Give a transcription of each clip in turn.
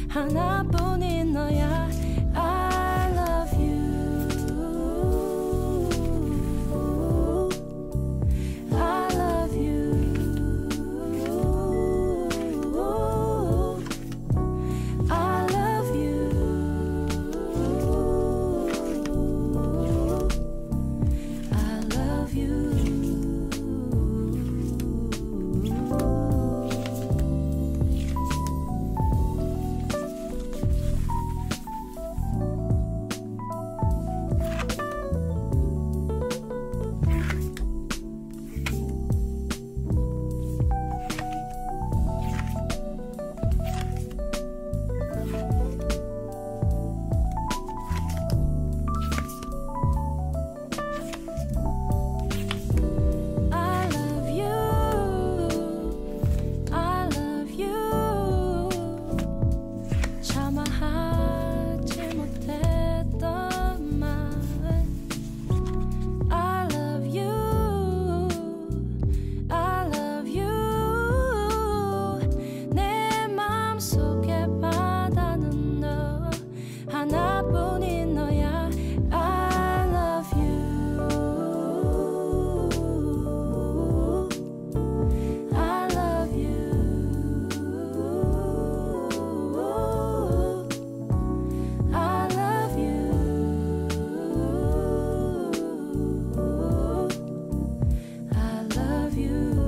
하나뿐인 너야. I love you. I love you. I love you. I love you. 하나뿐인 너야. I love you. I love you. I love you. I love you.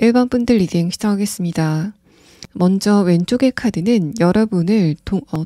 (1번) 분들 리딩 시작하겠습니다. 먼저 왼쪽의 카드는 여러분을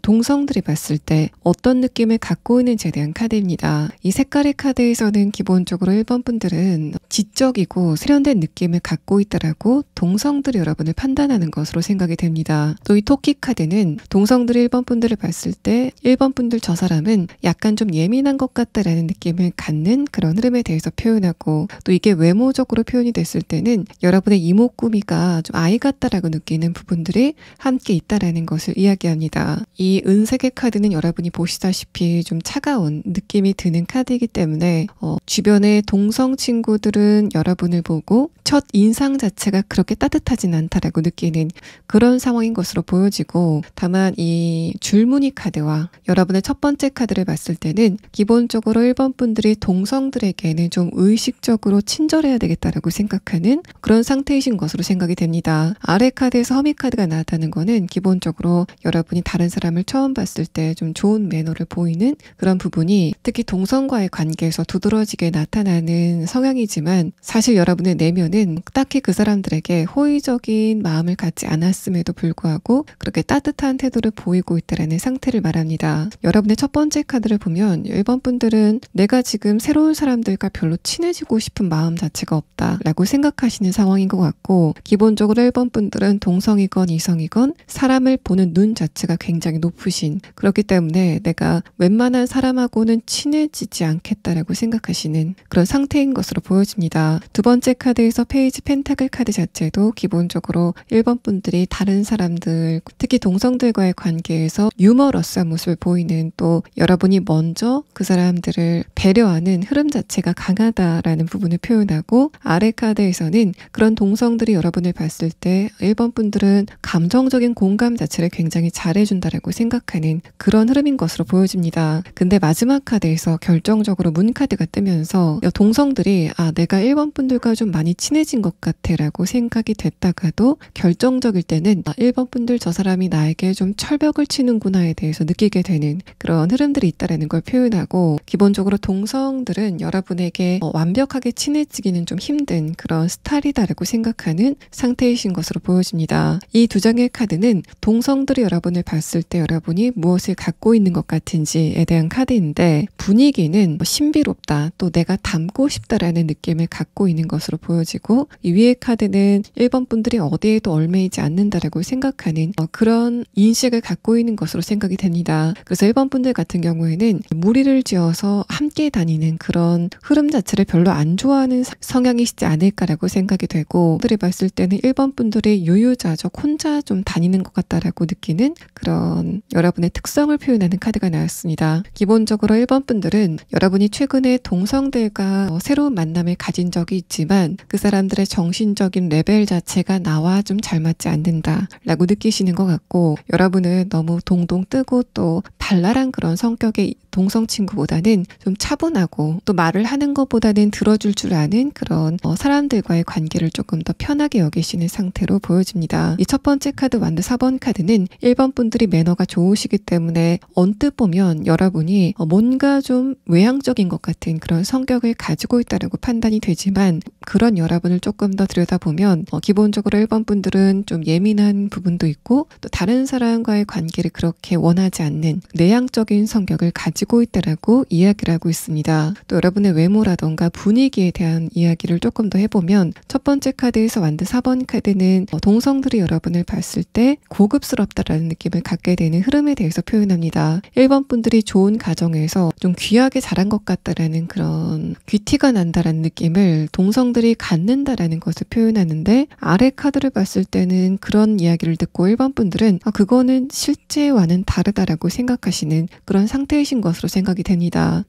동성들이 봤을 때 어떤 느낌을 갖고 있는지에 대한 카드입니다. 이 색깔의 카드에서는 기본적으로 1번 분들은 지적이고 세련된 느낌을 갖고 있다라고 동성들이 여러분을 판단하는 것으로 생각이 됩니다. 또 이 토끼 카드는 동성들이 1번 분들을 봤을 때 1번 분들 저 사람은 약간 좀 예민한 것 같다라는 느낌을 갖는 그런 흐름에 대해서 표현하고, 또 이게 외모적으로 표현이 됐을 때는 여러분의 이목구비가 좀 아이 같다라고 느끼는 부분들이 함께 있다라는 것을 이야기합니다. 이 은색의 카드는 여러분이 보시다시피 좀 차가운 느낌이 드는 카드이기 때문에 주변의 동성 친구들은 여러분을 보고 첫 인상 자체가 그렇게 따뜻하진 않다라고 느끼는 그런 상황인 것으로 보여지고, 다만 이 줄무늬 카드와 여러분의 첫 번째 카드를 봤을 때는 기본적으로 1번 분들이 동성들에게는 좀 의식적으로 친절해야 되겠다라고 생각하는 그런 상태이신 것으로 생각이 됩니다. 아래 카드에서 허미 카드가 나왔다는 거는 기본적으로 여러분이 다른 사람을 처음 봤을 때 좀 좋은 매너를 보이는 그런 부분이 특히 동성과의 관계에서 두드러지게 나타나는 성향이지만, 사실 여러분의 내면은 딱히 그 사람들에게 호의적인 마음을 갖지 않았음에도 불구하고 그렇게 따뜻한 태도를 보이고 있다는 상태를 말합니다. 여러분의 첫 번째 카드를 보면 1번 분들은 내가 지금 새로운 사람들과 별로 친해지고 싶은 마음 자체가 없다라고 생각하시는 상황인 것 같고, 기본적으로 1번 분들은 동성이건 이성이건 사람을 보는 눈 자체가 굉장히 높으신, 그렇기 때문에 내가 웬만한 사람하고는 친해지지 않겠다라고 생각하시는 그런 상태인 것으로 보여집니다. 두 번째 카드에서 페이지 펜타클 카드 자체도 기본적으로 1번 분들이 다른 사람들, 특히 동성들과의 관계에서 유머러스한 모습을 보이는, 또 여러분이 먼저 그 사람들을 배려하는 흐름 자체가 강하다라는 부분을 표현하고, 아래 카드에서는 그런 동성들이 여러분을 봤을 때 1번 분들은 감정적인 공감 자체를 굉장히 잘해준다라고 생각하는 그런 흐름인 것으로 보여집니다. 근데 마지막 카드에서 결정적으로 문 카드가 뜨면서 동성들이 내가 1번 분들과 좀 많이 친해진 것 같아 라고 생각이 됐다가도 결정적일 때는 1번 분들 저 사람이 나에게 좀 철벽을 치는구나에 대해서 느끼게 되는 그런 흐름들이 있다라는 걸 표현하고, 기본적으로 동성들은 여러분에게 완벽하게 친해지기는 좀 힘든 그런 스타일이다라고 생각하는 상태이신 것으로 보여집니다. 이 두 장의 카드는 동성들이 여러분을 봤을 때 여러분이 무엇을 갖고 있는 것 같은지에 대한 카드인데, 분위기는 신비롭다, 또 내가 닮고 싶다라는 느낌을 갖고 있는 것으로 보여지고, 이 위의 카드는 1번 분들이 어디에도 얽매이지 않는다라고 생각하는 그런 인식을 갖고 있는 것으로 생각이 됩니다. 그래서 1번 분들 같은 경우에는 무리를 지어서 함께 다니는 그런 흐름 자체를 별로 안 좋아하는 성향이시지 않을까라고 생각이 되고, 분들이 봤을 때는 1번 분들이 유유자적 혼자 좀 다니는 것 같다라고 느끼는 그런 여러분의 특성을 표현하는 카드가 나왔습니다. 기본적으로 1번 분들은 여러분이 최근에 동성들과 새로운 만남을 가진 적이 있지만 그 사람들의 정신적인 레벨 자체가 나와 좀 잘 맞지 않는다 라고 느끼시는 것 같고, 여러분은 너무 동동 뜨고 또 발랄한 그런 성격의 동성 친구보다는 좀 차분하고, 또 말을 하는 것보다는 들어줄 줄 아는 그런 사람들과의 관계를 조금 더 편하게 여기시는 상태로 보여집니다. 이 첫 번째 카드 완드 4번 카드는 1번 분들이 매너가 좋으시기 때문에 언뜻 보면 여러분이 뭔가 좀 외향적인 것 같은 그런 성격을 가지고 있다고 판단이 되지만, 그런 여러분을 조금 더 들여다보면 기본적으로 1번 분들은 좀 예민한 부분도 있고, 또 다른 사람과의 관계를 그렇게 원하지 않는 내향적인 성격을 가지고 있다라고 이야기를 하고 있습니다. 또 여러분의 외모라던가 분위기에 대한 이야기를 조금 더 해보면, 첫 번째 카드에서 완드 4번 카드는 동성들이 여러분을 봤을 때 고급스럽다라는 느낌을 갖게 되는 흐름에 대해서 표현합니다. 1번 분들이 좋은 가정에서 좀 귀하게 자란 것 같다라는 그런 귀티가 난다라는 느낌을 동성들이 갖는다라는 것을 표현하는데, 아래 카드를 봤을 때는 그런 이야기를 듣고 1번 분들은 그거는 실제와는 다르다라고 생각하시는 그런 상태이신 것으로 생각이 됩니다.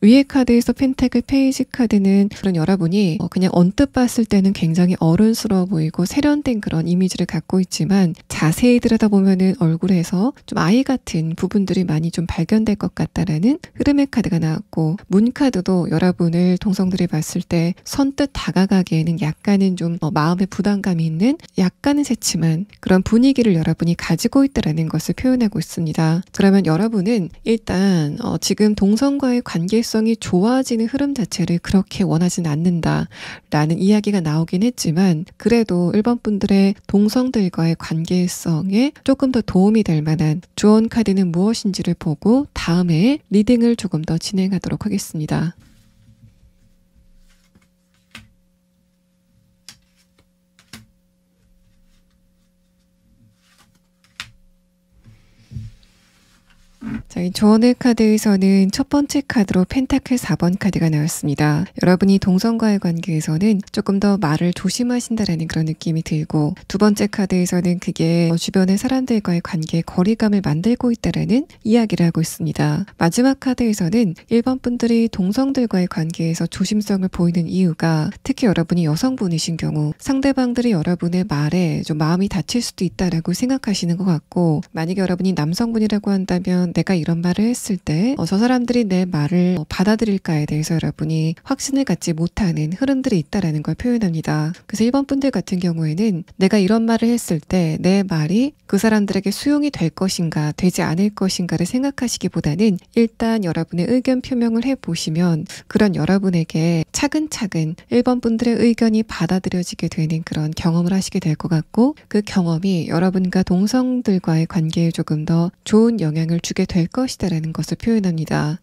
위에 카드에서 펜타클 페이지 카드는 그런 여러분이 그냥 언뜻 봤을 때는 굉장히 어른스러워 보이고 세련된 그런 이미지를 갖고 있지만, 자세히 들여다보면은 얼굴에서 좀 아이 같은 부분들이 많이 좀 발견될 것 같다라는 흐름의 카드가 나왔고, 문 카드도 여러분을 동성들이 봤을 때 선뜻 다가가기에는 약간은 좀 마음의 부담감이 있는 약간은 새침한 그런 분위기를 여러분이 가지고 있다라는 것을 표현하고 있습니다. 그러면 여러분은 일단 지금 동성과의 관계성이 좋아지는 흐름 자체를 그렇게 원하진 않는다라는 이야기가 나오긴 했지만 그래도 1번 분들의 동성들과의 관계성에 조금 더 도움이 될 만한 조언 카드는 무엇인지를 보고 다음에 리딩을 조금 더 진행하도록 하겠습니다. 자, 이 조언의 카드에서는 첫 번째 카드로 펜타클 4번 카드가 나왔습니다. 여러분이 동성과의 관계에서는 조금 더 말을 조심하신다라는 그런 느낌이 들고 두 번째 카드에서는 그게 주변의 사람들과의 관계에 거리감을 만들고 있다라는 이야기를 하고 있습니다. 마지막 카드에서는 1번 분들이 동성들과의 관계에서 조심성을 보이는 이유가 특히 여러분이 여성분이신 경우 상대방들이 여러분의 말에 좀 마음이 다칠 수도 있다라고 생각하시는 것 같고 만약에 여러분이 남성분이라고 한다면 내가 이런 말을 했을 때 저 사람들이 내 말을 받아들일까에 대해서 여러분이 확신을 갖지 못하는 흐름들이 있다라는 걸 표현합니다. 그래서 1번 분들 같은 경우에는 내가 이런 말을 했을 때 내 말이 그 사람들에게 수용이 될 것인가 되지 않을 것인가를 생각하시기보다는 일단 여러분의 의견 표명을 해보시면 그런 여러분에게 차근차근 1번 분들의 의견이 받아들여지게 되는 그런 경험을 하시게 될 것 같고 그 경험이 여러분과 동성들과의 관계에 조금 더 좋은 영향을 주게 될 것이다라는 것을 표현합니다.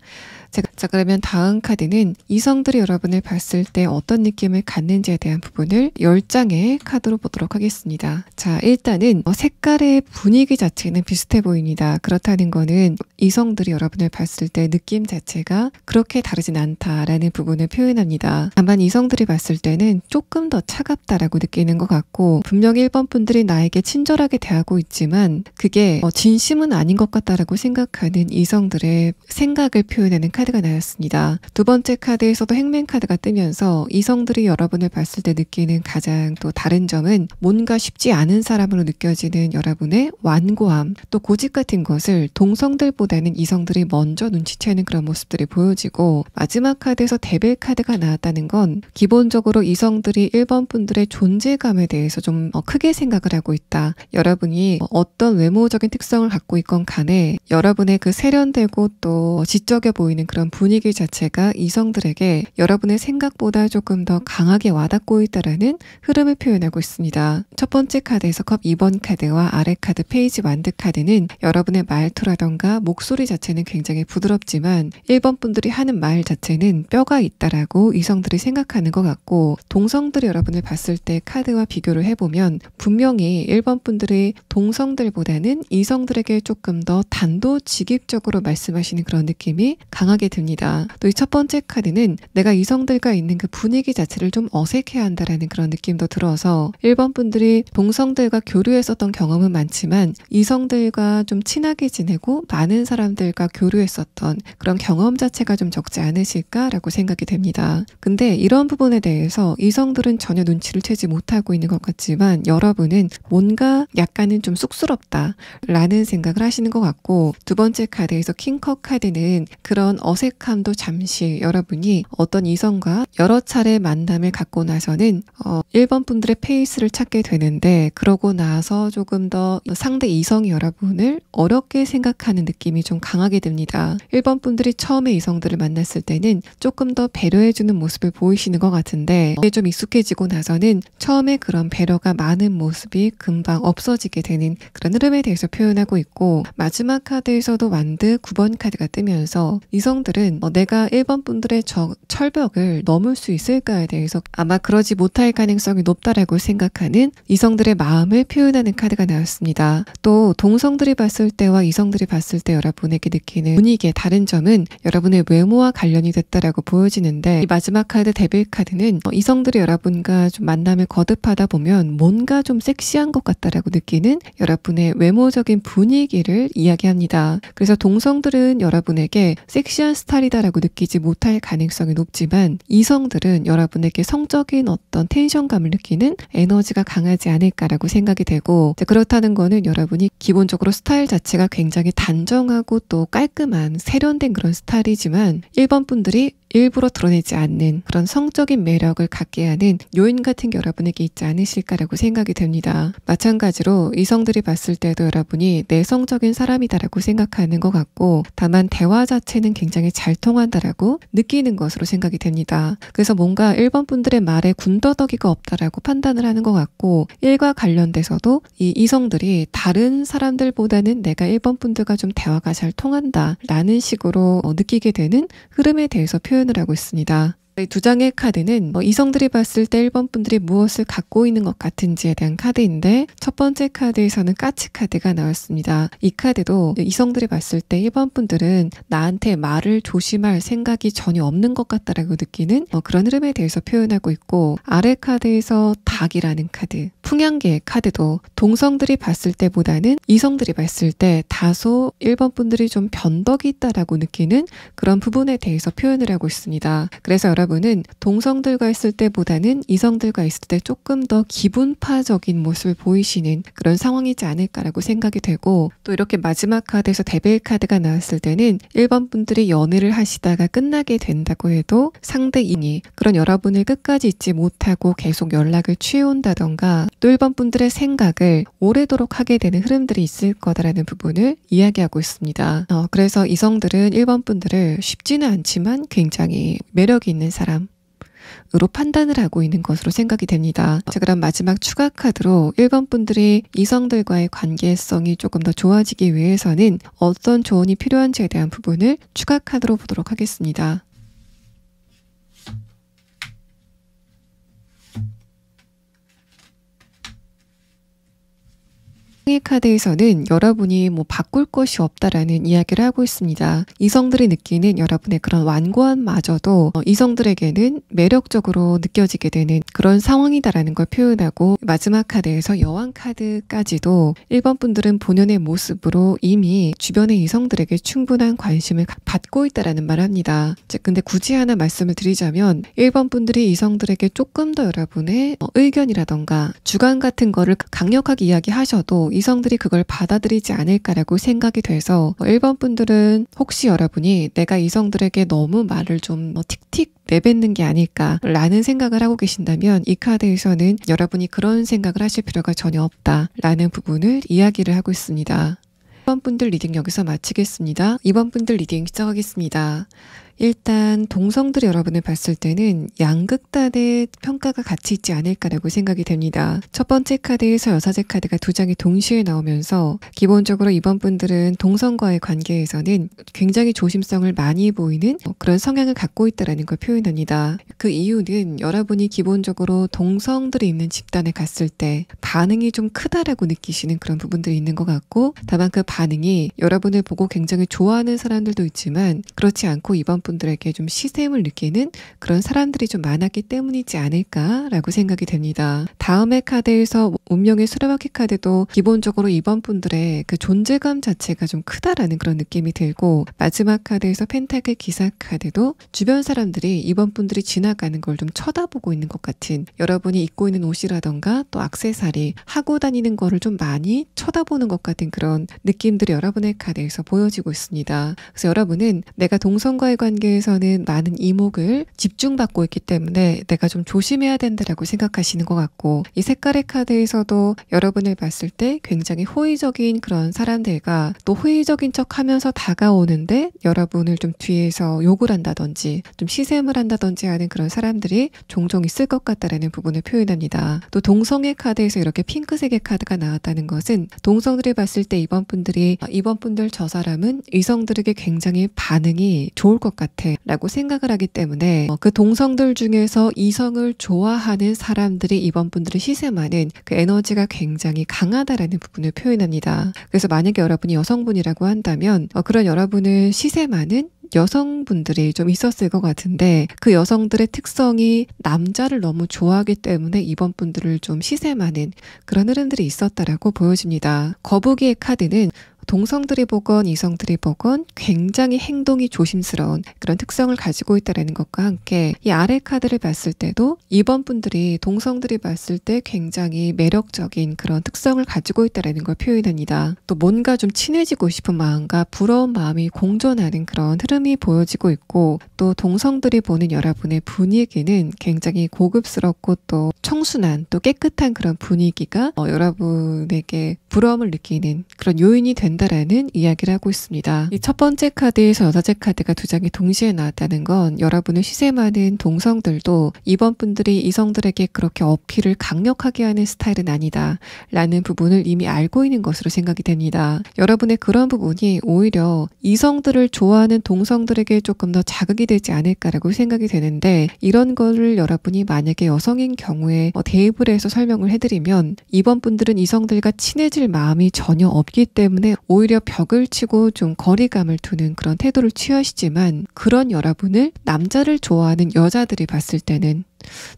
자, 그러면 다음 카드는 이성들이 여러분을 봤을 때 어떤 느낌을 갖는지에 대한 부분을 10장의 카드로 보도록 하겠습니다. 자, 일단은 색깔의 분위기 자체는 비슷해 보입니다. 그렇다는 거는 이성들이 여러분을 봤을 때 느낌 자체가 그렇게 다르진 않다라는 부분을 표현합니다. 다만 이성들이 봤을 때는 조금 더 차갑다라고 느끼는 것 같고 분명히 1번 분들이 나에게 친절하게 대하고 있지만 그게 진심은 아닌 것 같다라고 생각하는 이성들의 생각을 표현하는 카드가 나왔습니다. 두 번째 카드에서도 행맨 카드가 뜨면서 이성들이 여러분을 봤을 때 느끼는 가장 또 다른 점은 뭔가 쉽지 않은 사람으로 느껴지는 여러분의 완고함 또 고집 같은 것을 동성들보다는 이성들이 먼저 눈치채는 그런 모습들이 보여지고 마지막 카드에서 데빌 카드가 나왔다는 건 기본적으로 이성들이 1번 분들의 존재감에 대해서 좀 크게 생각을 하고 있다. 여러분이 어떤 외모적인 특성을 갖고 있건 간에 여러분의 그 세련되고 또 지적해 보이는 그런 분위기 자체가 이성들에게 여러분의 생각보다 조금 더 강하게 와닿고 있다라는 흐름을 표현하고 있습니다. 첫 번째 카드에서 컵 2번 카드와 아래 카드 페이지 완드 카드는 여러분의 말투라던가 목소리 자체는 굉장히 부드럽지만 1번 분들이 하는 말 자체는 뼈가 있다라고 이성들이 생각하는 것 같고 동성들이 여러분을 봤을 때 카드와 비교를 해보면 분명히 1번 분들이 동성들보다는 이성들에게 조금 더 단도직입적으로 말씀하시는 그런 느낌이 강하게 듭니다. 또 이 첫 번째 카드는 내가 이성들과 있는 그 분위기 자체를 좀 어색해한다라는 그런 느낌도 들어서 1번 분들이 동성들과 교류했었던 경험은 많지만 이성들과 좀 친하게 지내고 많은 사람들과 교류했었던 그런 경험 자체가 좀 적지 않으실까라고 생각이 됩니다. 근데 이런 부분에 대해서 이성들은 전혀 눈치를 채지 못하고 있는 것 같지만 여러분은 뭔가 약간은 좀 쑥스럽다라는 생각을 하시는 것 같고 두 번째 카드에서 킹컵 카드는 그런 어색함도 잠시 여러분이 어떤 이성과 여러 차례 만남을 갖고 나서는 1번 분들의 페이스를 찾게 되는데 그러고 나서 조금 더 상대 이성이 여러분을 어렵게 생각하는 느낌이 좀 강하게 듭니다. 1번 분들이 처음에 이성들을 만났을 때는 조금 더 배려해주는 모습을 보이시는 것 같은데 이게 좀 익숙해지고 나서는 처음에 그런 배려가 많은 모습이 금방 없어지게 되는 그런 흐름에 대해서 표현하고 있고 마지막 카드에서도 완드 9번 카드가 뜨면서 이성들은 내가 1번 분들의 철벽을 넘을 수 있을까에 대해서 아마 그러지 못할 가능성이 높다라고 생각하는 이성들의 마음을 표현하는 카드가 나왔습니다. 또 동성들이 봤을 때와 이성들이 봤을 때 여러분에게 느끼는 분위기의 다른 점은 여러분의 외모와 관련이 됐다라고 보여지는데 이 마지막 카드 데빌 카드는 이성들이 여러분과 좀 만남을 거듭하다 보면 뭔가 좀 섹시한 것 같다라고 느끼는 여러분의 외모적인 분위기를 이야기합니다. 그래서 동성들은 여러분에게 섹시한 스타일이다라고 느끼지 못할 가능성이 높지만 이성들은 여러분에게 성적인 어떤 텐션감을 느끼는 에너지가 강하지 않을까라고 생각이 되고 그렇다는 거는 여러분이 기본적으로 스타일 자체가 굉장히 단정하고 또 깔끔한 세련된 그런 스타일이지만 1번 분들이 일부러 드러내지 않는 그런 성적인 매력을 갖게 하는 요인 같은 게 여러분에게 있지 않으실까라고 생각이 됩니다. 마찬가지로 이성들이 봤을 때도 여러분이 내성적인 사람이다라고 생각하는 것 같고, 다만 대화 자체는 굉장히 잘 통한다라고 느끼는 것으로 생각이 됩니다. 그래서 뭔가 1번 분들의 말에 군더더기가 없다라고 판단을 하는 것 같고, 일과 관련돼서도 이 이성들이 다른 사람들보다는 내가 1번 분들과 좀 대화가 잘 통한다 라는 식으로 느끼게 되는 흐름에 대해서 표현을 하고 있습니다. 이 두 장의 카드는 이성들이 봤을 때 1번 분들이 무엇을 갖고 있는 것 같은지에 대한 카드인데, 첫 번째 카드에서는 까치 카드가 나왔습니다. 이 카드도 이성들이 봤을 때 1번 분들은 나한테 말을 조심할 생각이 전혀 없는 것 같다라고 느끼는 그런 흐름에 대해서 표현하고 있고, 아래 카드에서 닭이라는 카드, 풍향계의 카드도 동성들이 봤을 때보다는 이성들이 봤을 때 다소 1번 분들이 좀 변덕이 있다라고 느끼는 그런 부분에 대해서 표현을 하고 있습니다. 그래서 여러분은 동성들과 있을 때보다는 이성들과 있을 때 조금 더 기분파적인 모습을 보이시는 그런 상황이지 않을까라고 생각이 되고, 또 이렇게 마지막 카드에서 데빌 카드가 나왔을 때는 1번 분들이 연애를 하시다가 끝나게 된다고 해도 상대인이 그런 여러분을 끝까지 잊지 못하고 계속 연락을 취해온다던가, 또 1번 분들의 생각을 오래도록 하게 되는 흐름들이 있을 거다라는 부분을 이야기하고 있습니다. 그래서 이성들은 1번 분들을 쉽지는 않지만 굉장히 매력이 있는 사람으로 판단을 하고 있는 것으로 생각이 됩니다. 자, 그럼 마지막 추가 카드로 1번 분들이 이성들과의 관계성이 조금 더 좋아지기 위해서는 어떤 조언이 필요한지에 대한 부분을 추가 카드로 보도록 하겠습니다. 이 카드에서는 여러분이 바꿀 것이 없다라는 이야기를 하고 있습니다. 이성들이 느끼는 여러분의 그런 완고함마저도 이성들에게는 매력적으로 느껴지게 되는 그런 상황이다라는 걸 표현하고, 마지막 카드에서 여왕 카드까지도 1번 분들은 본연의 모습으로 이미 주변의 이성들에게 충분한 관심을 받고 있다라는 말을 합니다. 근데 굳이 하나 말씀을 드리자면 1번 분들이 이성들에게 조금 더 여러분의 의견이라던가 주관 같은 거를 강력하게 이야기하셔도 이성들이 그걸 받아들이지 않을까라고 생각이 돼서 1번 분들은 혹시 여러분이 내가 이성들에게 너무 말을 좀 틱틱 내뱉는 게 아닐까라는 생각을 하고 계신다면, 이 카드에서는 여러분이 그런 생각을 하실 필요가 전혀 없다라는 부분을 이야기를 하고 있습니다. 1번 분들 리딩 여기서 마치겠습니다. 2번 분들 리딩 시작하겠습니다. 일단 동성들이 여러분을 봤을 때는 양극단의 평가가 같이 있지 않을까라고 생각이 됩니다. 첫 번째 카드에서 여사제 카드가 두 장이 동시에 나오면서 기본적으로 이번 분들은 동성과의 관계에서는 굉장히 조심성을 많이 보이는 그런 성향을 갖고 있다는 걸 표현합니다. 그 이유는 여러분이 기본적으로 동성들이 있는 집단에 갔을 때 반응이 좀 크다라고 느끼시는 그런 부분들이 있는 것 같고, 다만 그 반응이 여러분을 보고 굉장히 좋아하는 사람들도 있지만 그렇지 않고 이번 분들에게 좀 시샘을 느끼는 그런 사람들이 좀 많았기 때문이지 않을까라고 생각이 됩니다. 다음의 카드에서 운명의 수레바퀴 카드도 기본적으로 이번 분들의 그 존재감 자체가 좀 크다라는 그런 느낌이 들고, 마지막 카드에서 펜타클 기사 카드도 주변 사람들이 이번 분들이 지나가는 걸 좀 쳐다보고 있는 것 같은, 여러분이 입고 있는 옷이라던가 또 액세서리 하고 다니는 거를 좀 많이 쳐다보는 것 같은 그런 느낌들이 여러분의 카드에서 보여지고 있습니다. 그래서 여러분은 내가 동성과의 관계에서는 많은 이목을 집중받고 있기 때문에 내가 좀 조심해야 된다라고 생각하시는 것 같고, 이 색깔의 카드에서도 여러분을 봤을 때 굉장히 호의적인 그런 사람들과 또 호의적인 척 하면서 다가오는데 여러분을 좀 뒤에서 욕을 한다든지 좀 시샘을 한다든지 하는 그런 사람들이 종종 있을 것 같다라는 부분을 표현합니다. 또 동성의 카드에서 이렇게 핑크색의 카드가 나왔다는 것은 동성들이 봤을 때 이번 분들 저 사람은 이성들에게 굉장히 반응이 좋을 것 같아 라고 생각을 하기 때문에 그 동성들 중에서 이성을 좋아하는 사람들이 이번 분들을 시샘하는 그 에너지가 굉장히 강하다라는 부분을 표현합니다. 그래서 만약에 여러분이 여성분이라고 한다면 그런 여러분을 시샘하는 여성분들이 좀 있었을 것 같은데, 그 여성들의 특성이 남자를 너무 좋아하기 때문에 이번 분들을 좀 시샘하는 그런 흐름들이 있었다라고 보여집니다. 거북이의 카드는 동성들이 보건 이성들이 보건 굉장히 행동이 조심스러운 그런 특성을 가지고 있다는 것과 함께 이 아래 카드를 봤을 때도 이번 분들이 동성들이 봤을 때 굉장히 매력적인 그런 특성을 가지고 있다는 걸 표현합니다. 또 뭔가 좀 친해지고 싶은 마음과 부러운 마음이 공존하는 그런 흐름이 보여지고 있고, 또 동성들이 보는 여러분의 분위기는 굉장히 고급스럽고 또 청순한 또 깨끗한 그런 분위기가 여러분에게 부러움을 느끼는 그런 요인이 된다라는 이야기를 하고 있습니다. 이 첫 번째 카드에서 여자제 카드가 두 장이 동시에 나왔다는 건 여러분을 시세 많은 동성들도 이번 분들이 이성들에게 그렇게 어필을 강력하게 하는 스타일은 아니다 라는 부분을 이미 알고 있는 것으로 생각이 됩니다. 여러분의 그런 부분이 오히려 이성들을 좋아하는 동성들에게 조금 더 자극이 되지 않을까라고 생각이 되는데, 이런 거를 여러분이 만약에 여성인 경우에 대입을 해서 설명을 해드리면 이번 분들은 이성들과 친해질 마음이 전혀 없기 때문에 오히려 벽을 치고 좀 거리감을 두는 그런 태도를 취하시지만, 그런 여러분을 남자를 좋아하는 여자들이 봤을 때는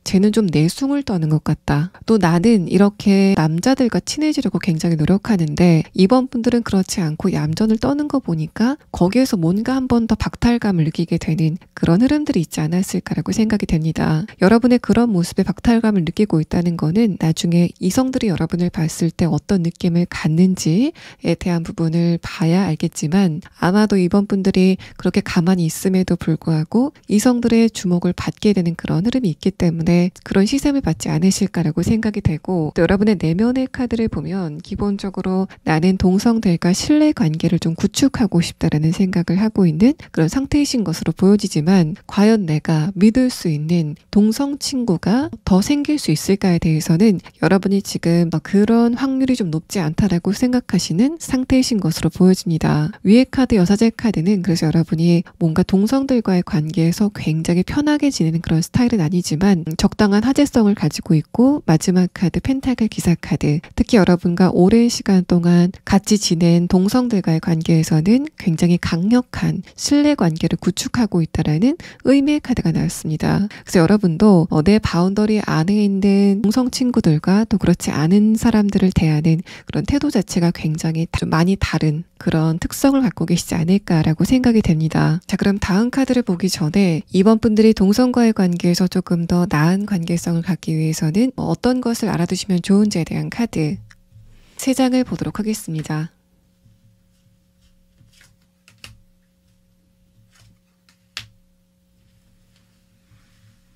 쟤는 좀 내숭을 떠는 것 같다. 또 나는 이렇게 남자들과 친해지려고 굉장히 노력하는데 이번 분들은 그렇지 않고 얌전을 떠는 거 보니까 거기에서 뭔가 한 번 더 박탈감을 느끼게 되는 그런 흐름들이 있지 않았을까라고 생각이 됩니다. 여러분의 그런 모습에 박탈감을 느끼고 있다는 거는 나중에 이성들이 여러분을 봤을 때 어떤 느낌을 갖는지에 대한 부분을 봐야 알겠지만, 아마도 이번 분들이 그렇게 가만히 있음에도 불구하고 이성들의 주목을 받게 되는 그런 흐름이 있기 때문에 그런 시샘을 받지 않으실까라고 생각이 되고, 또 여러분의 내면의 카드를 보면 기본적으로 나는 동성들과 신뢰 관계를 좀 구축하고 싶다라는 생각을 하고 있는 그런 상태이신 것으로 보여지지만, 과연 내가 믿을 수 있는 동성 친구가 더 생길 수 있을까에 대해서는 여러분이 지금 그런 확률이 좀 높지 않다라고 생각하시는 상태이신 것으로 보여집니다. 위의 카드 여사제 카드는 그래서 여러분이 뭔가 동성들과의 관계에서 굉장히 편하게 지내는 그런 스타일은 아니지만 적당한 하재성을 가지고 있고, 마지막 카드 펜타클 기사 카드, 특히 여러분과 오랜 시간 동안 같이 지낸 동성들과의 관계에서는 굉장히 강력한 신뢰 관계를 구축하고 있다라는 의미의 카드가 나왔습니다. 그래서 여러분도 내 바운더리 안에 있는 동성 친구들과 또 그렇지 않은 사람들을 대하는 그런 태도 자체가 굉장히 좀 많이 다른 그런 특성을 갖고 계시지 않을까라고 생각이 됩니다. 자, 그럼 다음 카드를 보기 전에 이번 분들이 동성과의 관계에서 조금 더 나은 관계성을 갖기 위해서는 어떤 것을 알아두시면 좋은지에 대한 카드 3장을 보도록 하겠습니다.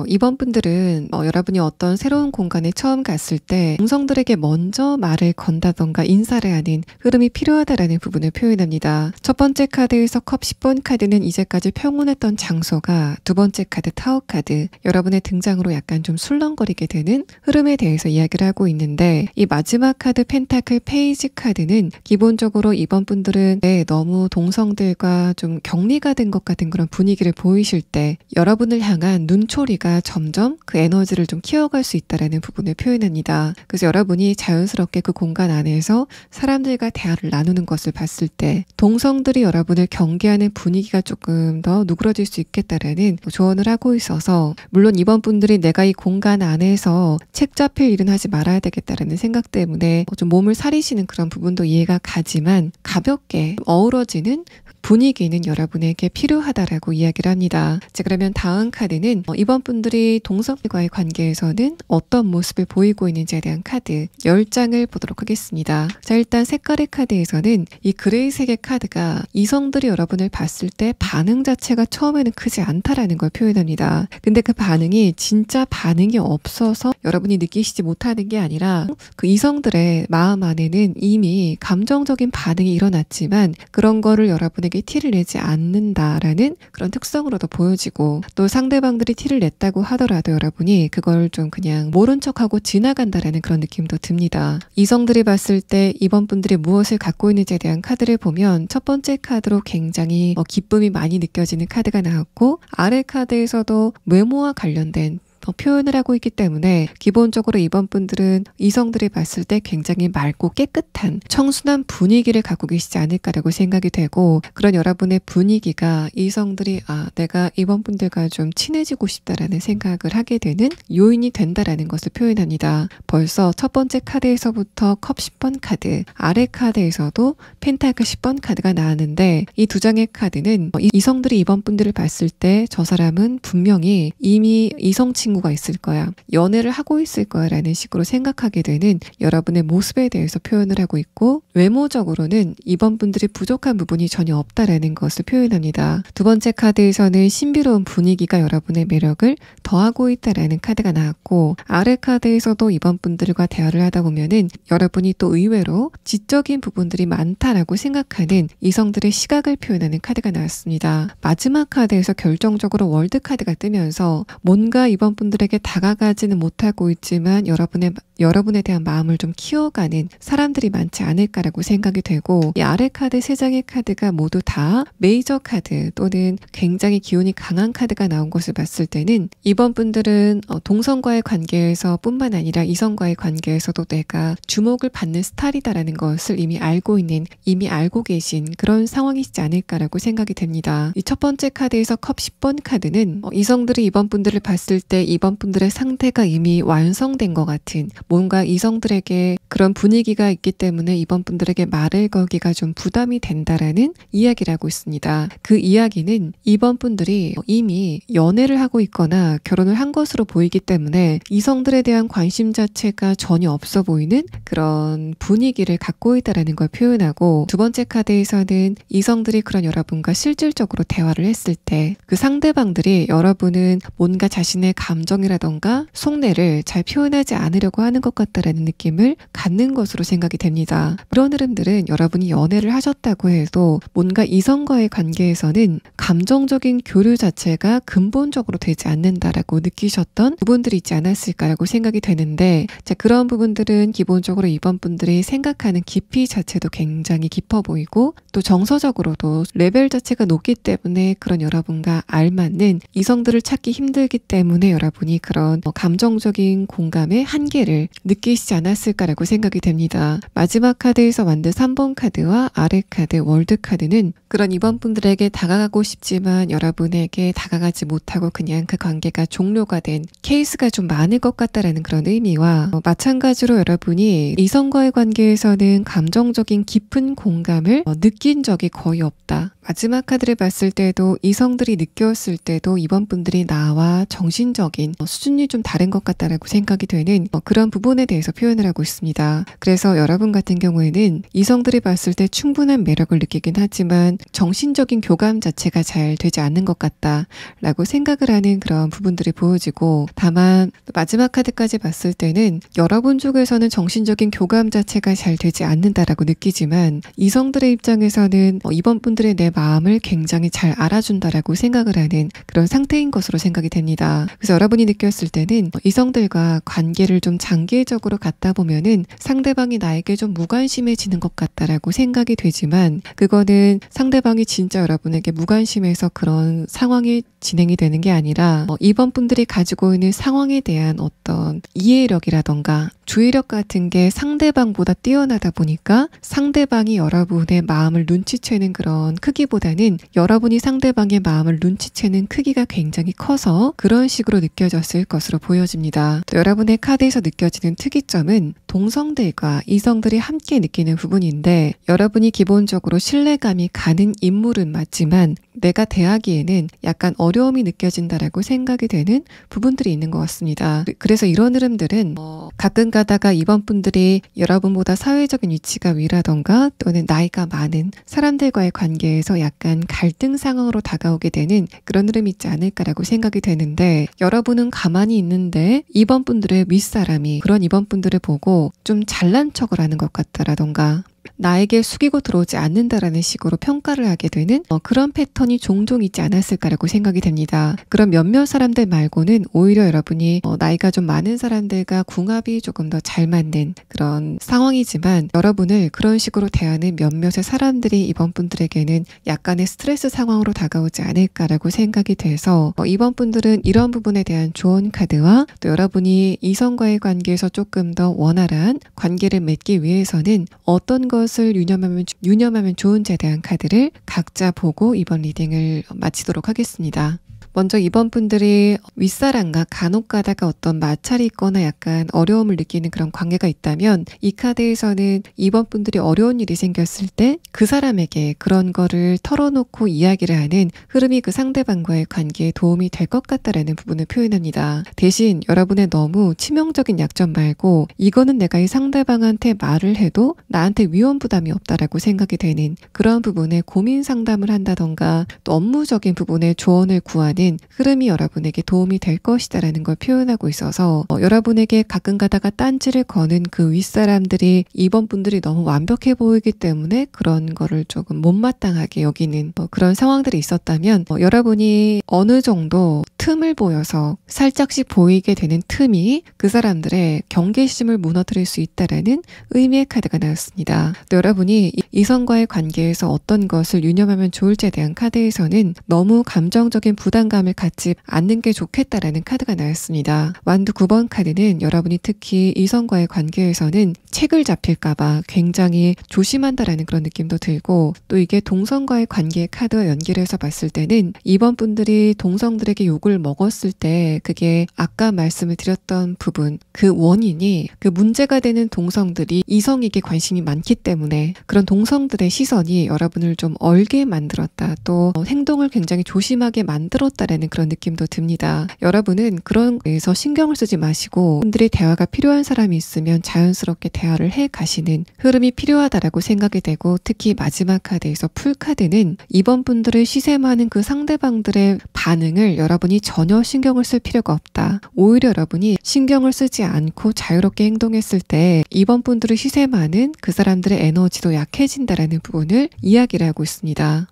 이번 분들은 여러분이 어떤 새로운 공간에 처음 갔을 때 동성들에게 먼저 말을 건다던가 인사를 하는 흐름이 필요하다라는 부분을 표현합니다. 첫 번째 카드에서 컵 10번 카드는 이제까지 평온했던 장소가 두 번째 카드 타워 카드, 여러분의 등장으로 약간 좀 술렁거리게 되는 흐름에 대해서 이야기를 하고 있는데, 이 마지막 카드 펜타클 페이지 카드는 기본적으로 이번 분들은 너무 동성들과 좀 격리가 된 것 같은 그런 분위기를 보이실 때 여러분을 향한 눈초리가 점점 그 에너지를 좀 키워갈 수 있다라는 부분을 표현합니다. 그래서 여러분이 자연스럽게 그 공간 안에서 사람들과 대화를 나누는 것을 봤을 때 동성들이 여러분을 경계하는 분위기가 조금 더 누그러질 수 있겠다라는 조언을 하고 있어서, 물론 이번 분들이 내가 이 공간 안에서 책 잡힐 일은 하지 말아야 되겠다라는 생각 때문에 좀 몸을 사리시는 그런 부분도 이해가 가지만, 가볍게 어우러지는 분위기는 여러분에게 필요하다라고 이야기를 합니다. 자, 그러면 다음 카드는 이번 분들이 동성과의 관계에서는 어떤 모습을 보이고 있는지에 대한 카드 10장을 보도록 하겠습니다. 자, 일단 색깔의 카드에서는 이 그레이색의 카드가 이성들이 여러분을 봤을 때 반응 자체가 처음에는 크지 않다라는 걸 표현합니다. 근데 그 반응이 진짜 반응이 없어서 여러분이 느끼시지 못하는 게 아니라 그 이성들의 마음 안에는 이미 감정적인 반응이 일어났지만 그런 거를 여러분에게 티를 내지 않는다라는 그런 특성으로도 보여지고, 또 상대방들이 티를 냈다고 하더라도 여러분이 그걸 좀 그냥 모른 척하고 지나간다라는 그런 느낌도 듭니다. 이성들이 봤을 때 이번 분들이 무엇을 갖고 있는지에 대한 카드를 보면 첫 번째 카드로 굉장히 기쁨이 많이 느껴지는 카드가 나왔고, 아래 카드에서도 외모와 관련된 표현을 하고 있기 때문에 기본적으로 이번 분들은 이성들이 봤을 때 굉장히 맑고 깨끗한 청순한 분위기를 갖고 계시지 않을까라고 생각이 되고, 그런 여러분의 분위기가 이성들이 내가 이번 분들과 좀 친해지고 싶다라는 생각을 하게 되는 요인이 된다라는 것을 표현합니다. 벌써 첫 번째 카드에서부터 컵 10번 카드, 아래 카드에서도 펜타클 10번 카드가 나왔는데, 이 두 장의 카드는 이성들이 이번 분들을 봤을 때 저 사람은 분명히 이미 이성 친구가 있을 거야, 연애를 하고 있을 거야 라는 식으로 생각하게 되는 여러분의 모습에 대해서 표현을 하고 있고, 외모적으로는 이번 분들이 부족한 부분이 전혀 없다라는 것을 표현합니다. 두 번째 카드에서는 신비로운 분위기가 여러분의 매력을 더하고 있다라는 카드가 나왔고, 아래 카드에서도 이번 분들과 대화를 하다 보면은 여러분이 또 의외로 지적인 부분들이 많다라고 생각하는 이성들의 시각을 표현하는 카드가 나왔습니다. 마지막 카드에서 결정적으로 월드 카드가 뜨면서 뭔가 이번 분들에게 다가가지는 못하고 있지만 여러분에 대한 마음을 좀 키워가는 사람들이 많지 않을까라고 생각이 되고, 이 아래 카드 세 장의 카드가 모두 다 메이저 카드 또는 굉장히 기운이 강한 카드가 나온 것을 봤을 때는 이번 분들은 동성과의 관계에서 뿐만 아니라 이성과의 관계에서도 내가 주목을 받는 스타일이다라는 것을 이미 알고 계신 그런 상황이시지 않을까라고 생각이 됩니다. 이 첫 번째 카드에서 컵 10번 카드는 이성들이 이번 분들을 봤을 때 이번 분들의 상태가 이미 완성된 것 같은, 뭔가 이성들에게 그런 분위기가 있기 때문에 이번 분들에게 말을 걸기가 좀 부담이 된다라는 이야기를 하고 있습니다. 그 이야기는 이번 분들이 이미 연애를 하고 있거나 결혼을 한 것으로 보이기 때문에 이성들에 대한 관심 자체가 전혀 없어 보이는 그런 분위기를 갖고 있다라는 걸 표현하고, 두 번째 카드에서는 이성들이 그런 여러분과 실질적으로 대화를 했을 때 그 상대방들이 여러분은 뭔가 자신의 감정이라던가 속내를 잘 표현하지 않으려고 하는 것 같다라는 느낌을 갖는 것으로 생각이 됩니다. 이런 흐름들은 여러분이 연애를 하셨다고 해도 뭔가 이성과의 관계에서는 감정적인 교류 자체가 근본적으로 되지 않는다라고 느끼셨던 부분들이 있지 않았을까라고 생각이 되는데, 그런 부분들은 기본적으로 이번 분들이 생각하는 깊이 자체도 굉장히 깊어 보이고, 또 정서적으로도 레벨 자체가 높기 때문에 그런 여러분과 알맞는 이성들을 찾기 힘들기 때문에 여러분이 그런 감정적인 공감의 한계를 느끼시지 않았을까라고 생각이 됩니다. 마지막 카드에서 만든 3번 카드와 아래 카드 월드 카드는 그런 이번 분들에게 다가가고 싶지만 여러분에게 다가가지 못하고 그냥 그 관계가 종료가 된 케이스가 좀 많을 것 같다라는 그런 의미와, 마찬가지로 여러분이 이성과의 관계에서는 감정적인 깊은 공감을 느낀 적이 거의 없다. 마지막 카드를 봤을 때도 이성들이 느꼈을 때도 이번 분들이 나와 정신적인 수준이 좀 다른 것 같다라고 생각이 되는 그런 부분에 대해서 표현을 하고 있습니다. 그래서 여러분 같은 경우에는 이성들이 봤을 때 충분한 매력을 느끼긴 하지만 정신적인 교감 자체가 잘 되지 않는 것 같다라고 생각을 하는 그런 부분들이 보여지고, 다만 마지막 카드까지 봤을 때는 여러분 쪽에서는 정신적인 교감 자체가 잘 되지 않는다라고 느끼지만 이성들의 입장에서는 이번 분들의 내 마음을 굉장히 잘 알아준다라고 생각을 하는 그런 상태인 것으로 생각이 됩니다. 그래서 여러분이 느꼈을 때는 이성들과 관계를 좀 장기적으로 갖다 보면은 상대방이 나에게 좀 무관심해지는 것 같다라고 생각이 되지만, 그거는 상대방이 진짜 여러분에게 무관심해서 그런 상황이 진행이 되는 게 아니라 이번 분들이 가지고 있는 상황에 대한 어떤 이해력이라던가 주의력 같은 게 상대방보다 뛰어나다 보니까 상대방이 여러분의 마음을 눈치채는 그런 크기보다는 여러분이 상대방의 마음을 눈치채는 크기가 굉장히 커서 그런 식으로 느껴졌을 것으로 보여집니다. 또 여러분의 카드에서 느껴지는 특이점은 동성들과 이성들이 함께 느끼는 부분인데, 여러분이 기본적으로 신뢰감이 가는 인물은 맞지만 내가 대하기에는 약간 어려움이 느껴진다라고 생각이 되는 부분들이 있는 것 같습니다. 그래서 이런 흐름들은 가끔 가다가 이번 분들이 여러분보다 사회적인 위치가 위라던가 또는 나이가 많은 사람들과의 관계에서 약간 갈등 상황으로 다가오게 되는 그런 흐름이 있지 않을까라고 생각이 되는데, 여러분은 가만히 있는데 이번 분들의 윗사람이 그런 이번 분들을 보고 좀 잘난 척을 하는 것 같다라던가 나에게 숙이고 들어오지 않는다라는 식으로 평가를 하게 되는 그런 패턴이 종종 있지 않았을까라고 생각이 됩니다. 그런 몇몇 사람들 말고는 오히려 여러분이 나이가 좀 많은 사람들과 궁합이 조금 더 잘 맞는 그런 상황이지만 여러분을 그런 식으로 대하는 몇몇의 사람들이 이번 분들에게는 약간의 스트레스 상황으로 다가오지 않을까라고 생각이 돼서 이번 분들은 이런 부분에 대한 조언 카드와 또 여러분이 이성과의 관계에서 조금 더 원활한 관계를 맺기 위해서는 어떤 것을 유념하면 좋은지에 대한 카드를 각자 보고 이번 리딩을 마치도록 하겠습니다. 먼저 이번 분들이 윗사람과 간혹 가다가 어떤 마찰이 있거나 약간 어려움을 느끼는 그런 관계가 있다면 이 카드에서는 이번 분들이 어려운 일이 생겼을 때 그 사람에게 그런 거를 털어놓고 이야기를 하는 흐름이 그 상대방과의 관계에 도움이 될 것 같다라는 부분을 표현합니다. 대신 여러분의 너무 치명적인 약점 말고 이거는 내가 이 상대방한테 말을 해도 나한테 위험 부담이 없다라고 생각이 되는 그런 부분에 고민 상담을 한다던가 또 업무적인 부분에 조언을 구하는 흐름이 여러분에게 도움이 될 것이다라는 걸 표현하고 있어서 여러분에게 가끔 가다가 딴지를 거는 그 윗사람들이 이번 분들이 너무 완벽해 보이기 때문에 그런 거를 조금 못마땅하게 여기는 그런 상황들이 있었다면 여러분이 어느 정도 틈을 보여서 살짝씩 보이게 되는 틈이 그 사람들의 경계심을 무너뜨릴 수 있다라는 의미의 카드가 나왔습니다. 또 여러분이 이성과의 관계에서 어떤 것을 유념하면 좋을지에 대한 카드에서는 너무 감정적인 부담감을 갖지 않는 게 좋겠다라는 카드가 나왔습니다. 완두 9번 카드는 여러분이 특히 이성과의 관계에서는 책을 잡힐까봐 굉장히 조심한다라는 그런 느낌도 들고 또 이게 동성과의 관계의 카드와 연결해서 봤을 때는 이번 분들이 동성들에게 욕을 먹었을 때 그게 아까 말씀을 드렸던 부분 그 원인이 그 문제가 되는 동성들이 이성에게 관심이 많기 때문에 그런 동성들의 시선이 여러분을 좀 얼게 만들었다 또 행동을 굉장히 조심하게 만들었다라는 그런 느낌도 듭니다. 여러분은 그런 거에서 신경을 쓰지 마시고 분들이 대화가 필요한 사람이 있으면 자연스럽게 대화를 해 가시는 흐름이 필요하다라고 생각이 되고 특히 마지막 카드에서 풀 카드는 이번 분들을 시샘하는 그 상대방들의 반응을 여러분이 전혀 신경을 쓸 필요가 없다. 오히려 여러분이 신경을 쓰지 않고 자유롭게 행동했을 때 이번 분들을 시샘하는 그 사람들의 에너지도 약해진다라는 부분을 이야기를 하고 있습니다.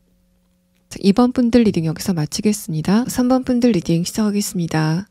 이번 분들 리딩 여기서 마치겠습니다. 3번 분들 리딩 시작하겠습니다.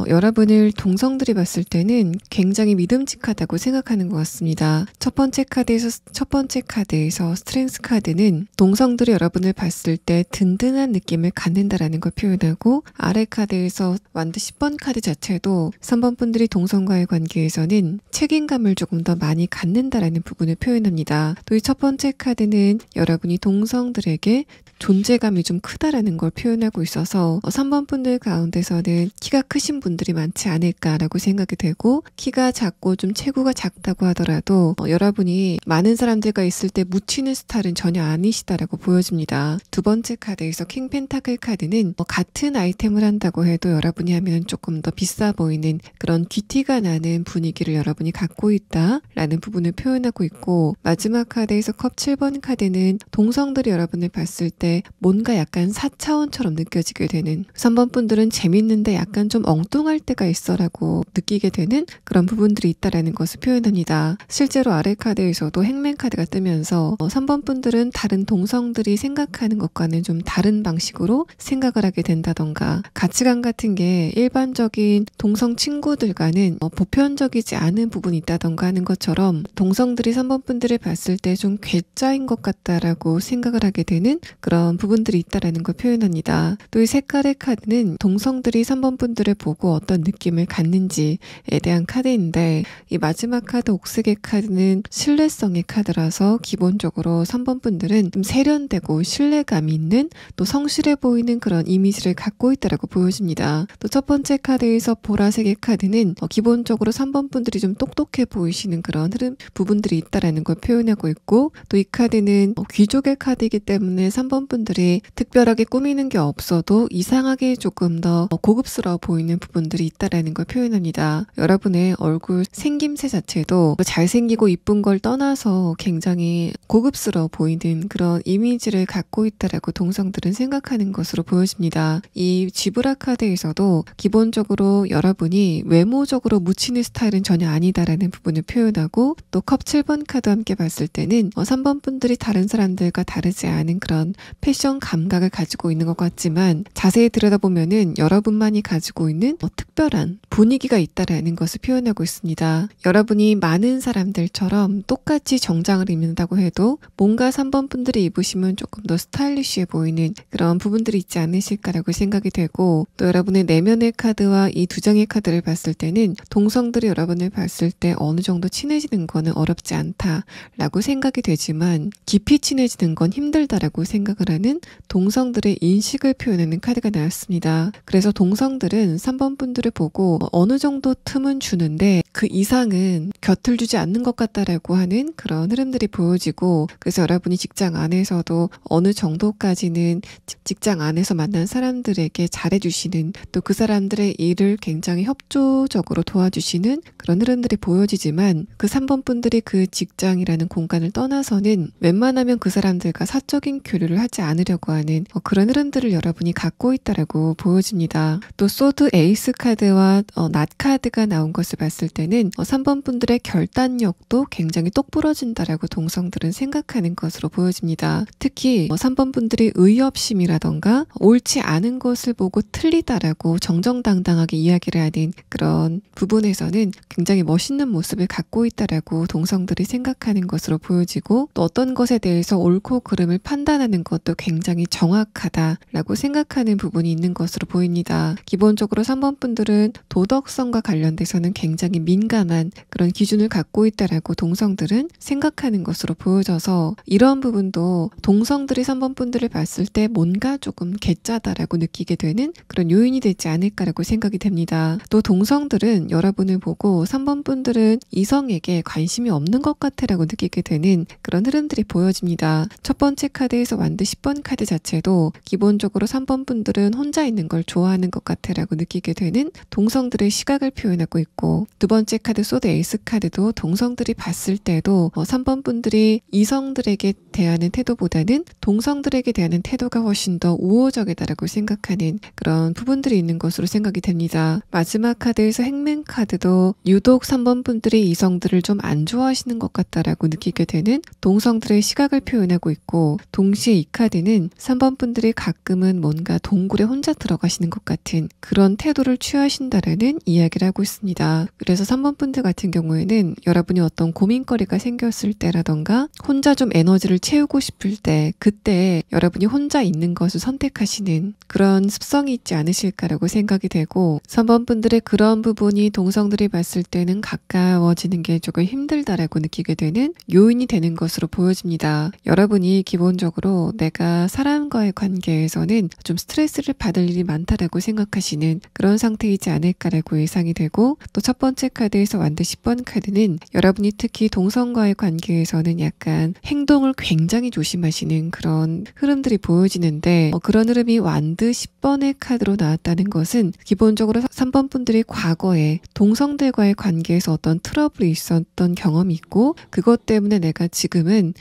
여러분을 동성들이 봤을 때는 굉장히 믿음직하다고 생각하는 것 같습니다. 첫 번째 카드에서 스트렝스 카드는 동성들이 여러분을 봤을 때 든든한 느낌을 갖는다라는 걸 표현하고 아래 카드에서 완두 10번 카드 자체도 3번 분들이 동성과의 관계에서는 책임감을 조금 더 많이 갖는다라는 부분을 표현합니다. 또 이 첫 번째 카드는 여러분이 동성들에게 존재감이 좀 크다라는 걸 표현하고 있어서 3번 분들 가운데서는 키가 크신 분들이 많지 않을까라고 생각이 되고 키가 작고 좀 체구가 작다고 하더라도 여러분이 많은 사람들과 있을 때 묻히는 스타일은 전혀 아니시다라고 보여집니다. 두 번째 카드에서 킹 펜타클 카드는 같은 아이템을 한다고 해도 여러분이 하면 조금 더 비싸 보이는 그런 귀티가 나는 분위기를 여러분이 갖고 있다라는 부분을 표현하고 있고 마지막 카드에서 컵 7번 카드는 동성들이 여러분을 봤을 때 뭔가 약간 4차원처럼 느껴지게 되는 3번 분들은 재밌는데 약간 좀 엉뚱할 때가 있어라고 느끼게 되는 그런 부분들이 있다라는 것을 표현합니다. 실제로 아래 카드에서도 행맨 카드가 뜨면서 3번 분들은 다른 동성들이 생각하는 것과는 좀 다른 방식으로 생각을 하게 된다던가 가치관 같은 게 일반적인 동성 친구들과는 보편적이지 않은 부분이 있다던가 하는 것처럼 동성들이 3번 분들을 봤을 때 좀 괴짜인 것 같다라고 생각을 하게 되는 그런 부분들이 있다라는 걸 표현합니다. 또 이 색깔의 카드는 동성들이 3번 분들을 보고 어떤 느낌을 갖는지에 대한 카드인데 이 마지막 카드 옥색의 카드는 신뢰성의 카드라서 기본적으로 3번 분들은 좀 세련되고 신뢰감 있는 또 성실해 보이는 그런 이미지를 갖고 있다라고 보여집니다. 또 첫 번째 카드에서 보라색의 카드는 기본적으로 3번 분들이 좀 똑똑해 보이시는 그런 흐름 부분들이 있다라는 걸 표현하고 있고 또 이 카드는 귀족의 카드이기 때문에 3번 분들이 특별하게 꾸미는 게 없어도 이상하게 조금 더 고급스러워 보이는 부분들이 있다라는 걸 표현합니다. 여러분의 얼굴 생김새 자체도 잘생기고 이쁜 걸 떠나서 굉장히 고급스러워 보이는 그런 이미지를 갖고 있다라고 동성들은 생각하는 것으로 보여집니다. 이 지브라 카드에서도 기본적으로 여러분이 외모적으로 묻히는 스타일은 전혀 아니다라는 부분을 표현하고, 또 컵 7번 카드 함께 봤을 때는 3번 분들이 다른 사람들과 다르지 않은 그런 패션 감각을 가지고 있는 것 같지만 자세히 들여다보면은 여러분만이 가지고 있는 특별한 분위기가 있다라는 것을 표현하고 있습니다. 여러분이 많은 사람들처럼 똑같이 정장을 입는다고 해도 뭔가 3번 분들이 입으시면 조금 더 스타일리시해 보이는 그런 부분들이 있지 않으실까라고 생각이 되고, 또 여러분의 내면의 카드와 이 두 장의 카드를 봤을 때는 동성들이 여러분을 봤을 때 어느 정도 친해지는 거는 어렵지 않다라고 생각이 되지만 깊이 친해지는 건 힘들다라고 생각을 하는 동성들의 인식을 표현하는 카드가 나왔습니다. 그래서 동성들은 3번 분들을 보고 어느 정도 틈은 주는데 그 이상은 곁을 주지 않는 것 같다라고 하는 그런 흐름들이 보여지고, 그래서 여러분이 직장 안에서도 어느 정도까지는 직장 안에서 만난 사람들에게 잘해주시는, 또 그 사람들의 일을 굉장히 협조적으로 도와주시는 그런 흐름들이 보여지지만, 그 3번 분들이 그 직장이라는 공간을 떠나서는 웬만하면 그 사람들과 사적인 교류를 하지 않으려고 하는 그런 흐름들을 여러분이 갖고 있다라고 보여집니다. 또 소드 에이스 카드와 낫 카드가 나온 것을 봤을 때는 3번 분들의 결단력도 굉장히 똑부러진다라고 동성들은 생각하는 것으로 보여집니다. 특히 3번 분들이 의협심이라던가 옳지 않은 것을 보고 틀리다라고 정정당당하게 이야기를 하는 그런 부분에서는 굉장히 멋있는 모습을 갖고 있다라고 동성들이 생각하는 것으로 보여지고, 또 어떤 것에 대해서 옳고 그름을 판단하는 것도 굉장히 정확하다라고 생각하는 부분이 있는 것으로 보입니다. 기본적으로 3번 분들은 도덕성과 관련돼서는 굉장히 민감한 그런 기준을 갖고 있다라고 동성들은 생각하는 것으로 보여져서, 이런 부분도 동성들이 3번 분들을 봤을 때 뭔가 조금 개짜다라고 느끼게 되는 그런 요인이 되지 않을까라고 생각이 됩니다. 또 동성들은 여러분을 보고 3번 분들은 이성에게 관심이 없는 것 같아라고 느끼게 되는 그런 흐름들이 보여집니다. 첫 번째 카드에서 완드 10번 카드 자체도 기본적으로 3번 분들은 혼자 있는 걸 좋아하는 것 같아라고 느끼게 되는 동성들의 시각을 표현하고 있고, 두 번째 카드 소드 에이스 카드도 동성들이 봤을 때도 3번 분들이 이성들에게 대하는 태도보다는 동성들에게 대하는 태도가 훨씬 더 우호적이다라고 생각하는 그런 부분들이 있는 것으로 생각이 됩니다. 마지막 카드에서 행맨 카드도 유독 3번 분들이 이성들을 좀 안 좋아하시는 것 같다라고 느끼게 되는 동성들의 시각을 표현하고 있고, 동시에 이 카드는 3번 분들이 가끔은 뭔가 동굴에 혼자 들어가시는 것 같은 그런 태도를 취하신다라는 이야기를 하고 있습니다. 그래서 3번 분들 같은 경우에는 여러분이 어떤 고민거리가 생겼을 때라던가 혼자 좀 에너지를 채우고 싶을 때, 그때 여러분이 혼자 있는 것을 선택하시는 그런 습성이 있지 않으실까라고 생각이 되고, 3번 분들의 그런 부분이 동성들이 봤을 때는 가까워지는 게 조금 힘들다라고 느끼게 되는 요인이 되는 것으로 보여집니다. 여러분이 기본적으로 내가 사람과의 관계에서는 좀 스트레스를 받을 일이 많다라고 생각하시는 그런 상태이지 않을까라고 예상이 되고, 또 첫 번째 카드에서 완드 10번 카드는 여러분이 특히 동성과의 관계에서는 약간 행동을 굉장히 조심하시는 그런 흐름들이 보여지는데, 그런 흐름이 완드 10번의 카드로 나왔다는 것은 기본적으로 3번 분들이 과거에 동성들과의 관계에서 어떤 트러블이 있었던 경험이 있고, 그것 때문에 내가 지금은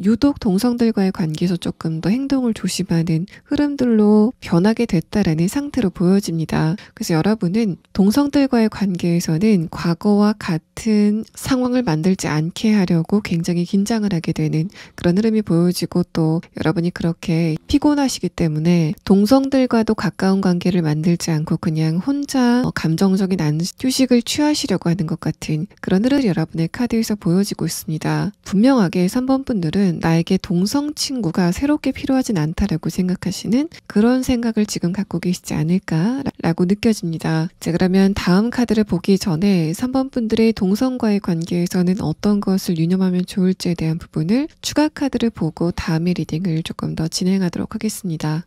유독 동성들과의 관계에서 조금 더 행동을 조심하는 흐름들로 변하게 됐다라는 상태로 보여집니다. 그래서 여러분은 동성들과의 관계에서는 과거와 같은 상황을 만들지 않게 하려고 굉장히 긴장을 하게 되는 그런 흐름이 보여지고, 또 여러분이 그렇게 피곤하시기 때문에 동성들과도 가까운 관계를 만들지 않고 그냥 혼자 감정적인 휴식을 취하시려고 하는 것 같은 그런 흐름이 여러분의 카드에서 보여지고 있습니다. 분명하게 3번 분들은 나에게 동성 친구가 새롭게 필요하진 않다라고 생각하시는 그런 생각을 지금 갖고 계시지 않을까라고 느껴집니다. 자, 그러면 다음 카드를 보기 전에 3번 분들의 동성과의 관계에서는 어떤 것을 유념하면 좋을지에 대한 부분을 추가 카드를 보고 다음의 리딩을 조금 더 진행하도록 하겠습니다.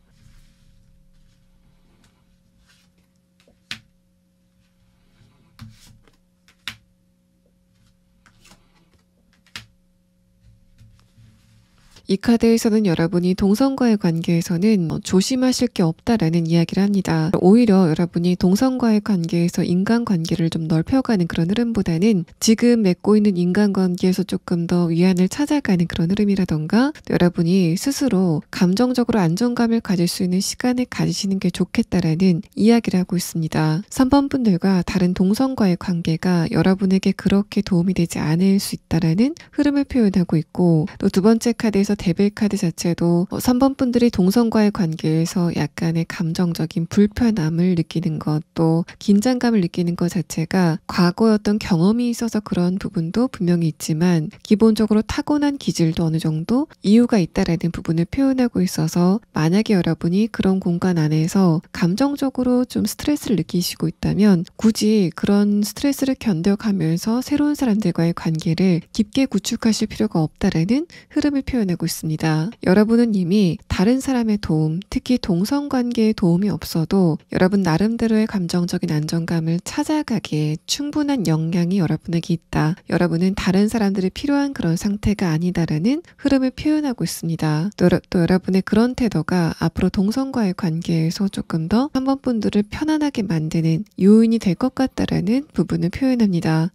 이 카드에서는 여러분이 동성과의 관계에서는 조심하실 게 없다라는 이야기를 합니다. 오히려 여러분이 동성과의 관계에서 인간관계를 좀 넓혀가는 그런 흐름보다는 지금 맺고 있는 인간관계에서 조금 더 위안을 찾아가는 그런 흐름이라던가 여러분이 스스로 감정적으로 안정감을 가질 수 있는 시간을 가지시는 게 좋겠다라는 이야기를 하고 있습니다. 3번 분들과 다른 동성과의 관계가 여러분에게 그렇게 도움이 되지 않을 수 있다라는 흐름을 표현하고 있고 또 두 번째 카드에서 데빌 카드 자체도 3번 분들이 동성과의 관계에서 약간의 감정적인 불편함을 느끼는 것 또 긴장감을 느끼는 것 자체가 과거의 어떤 경험이 있어서 그런 부분도 분명히 있지만 기본적으로 타고난 기질도 어느 정도 이유가 있다라는 부분을 표현하고 있어서 만약에 여러분이 그런 공간 안에서 감정적으로 좀 스트레스를 느끼시고 있다면 굳이 그런 스트레스를 견뎌가면서 새로운 사람들과의 관계를 깊게 구축하실 필요가 없다라는 흐름을 표현하고 있습니다. 여러분은 이미 다른 사람의 도움, 특히 동성관계의 도움이 없어도 여러분 나름대로의 감정적인 안정감을 찾아가기에 충분한 역량이 여러분에게 있다. 여러분은 다른 사람들이 필요한 그런 상태가 아니다라는 흐름을 표현하고 있습니다. 또 여러분의 그런 태도가 앞으로 동성과의 관계에서 조금 더 3번 분들을 편안하게 만드는 요인이 될 것 같다라는 부분을 표현합니다.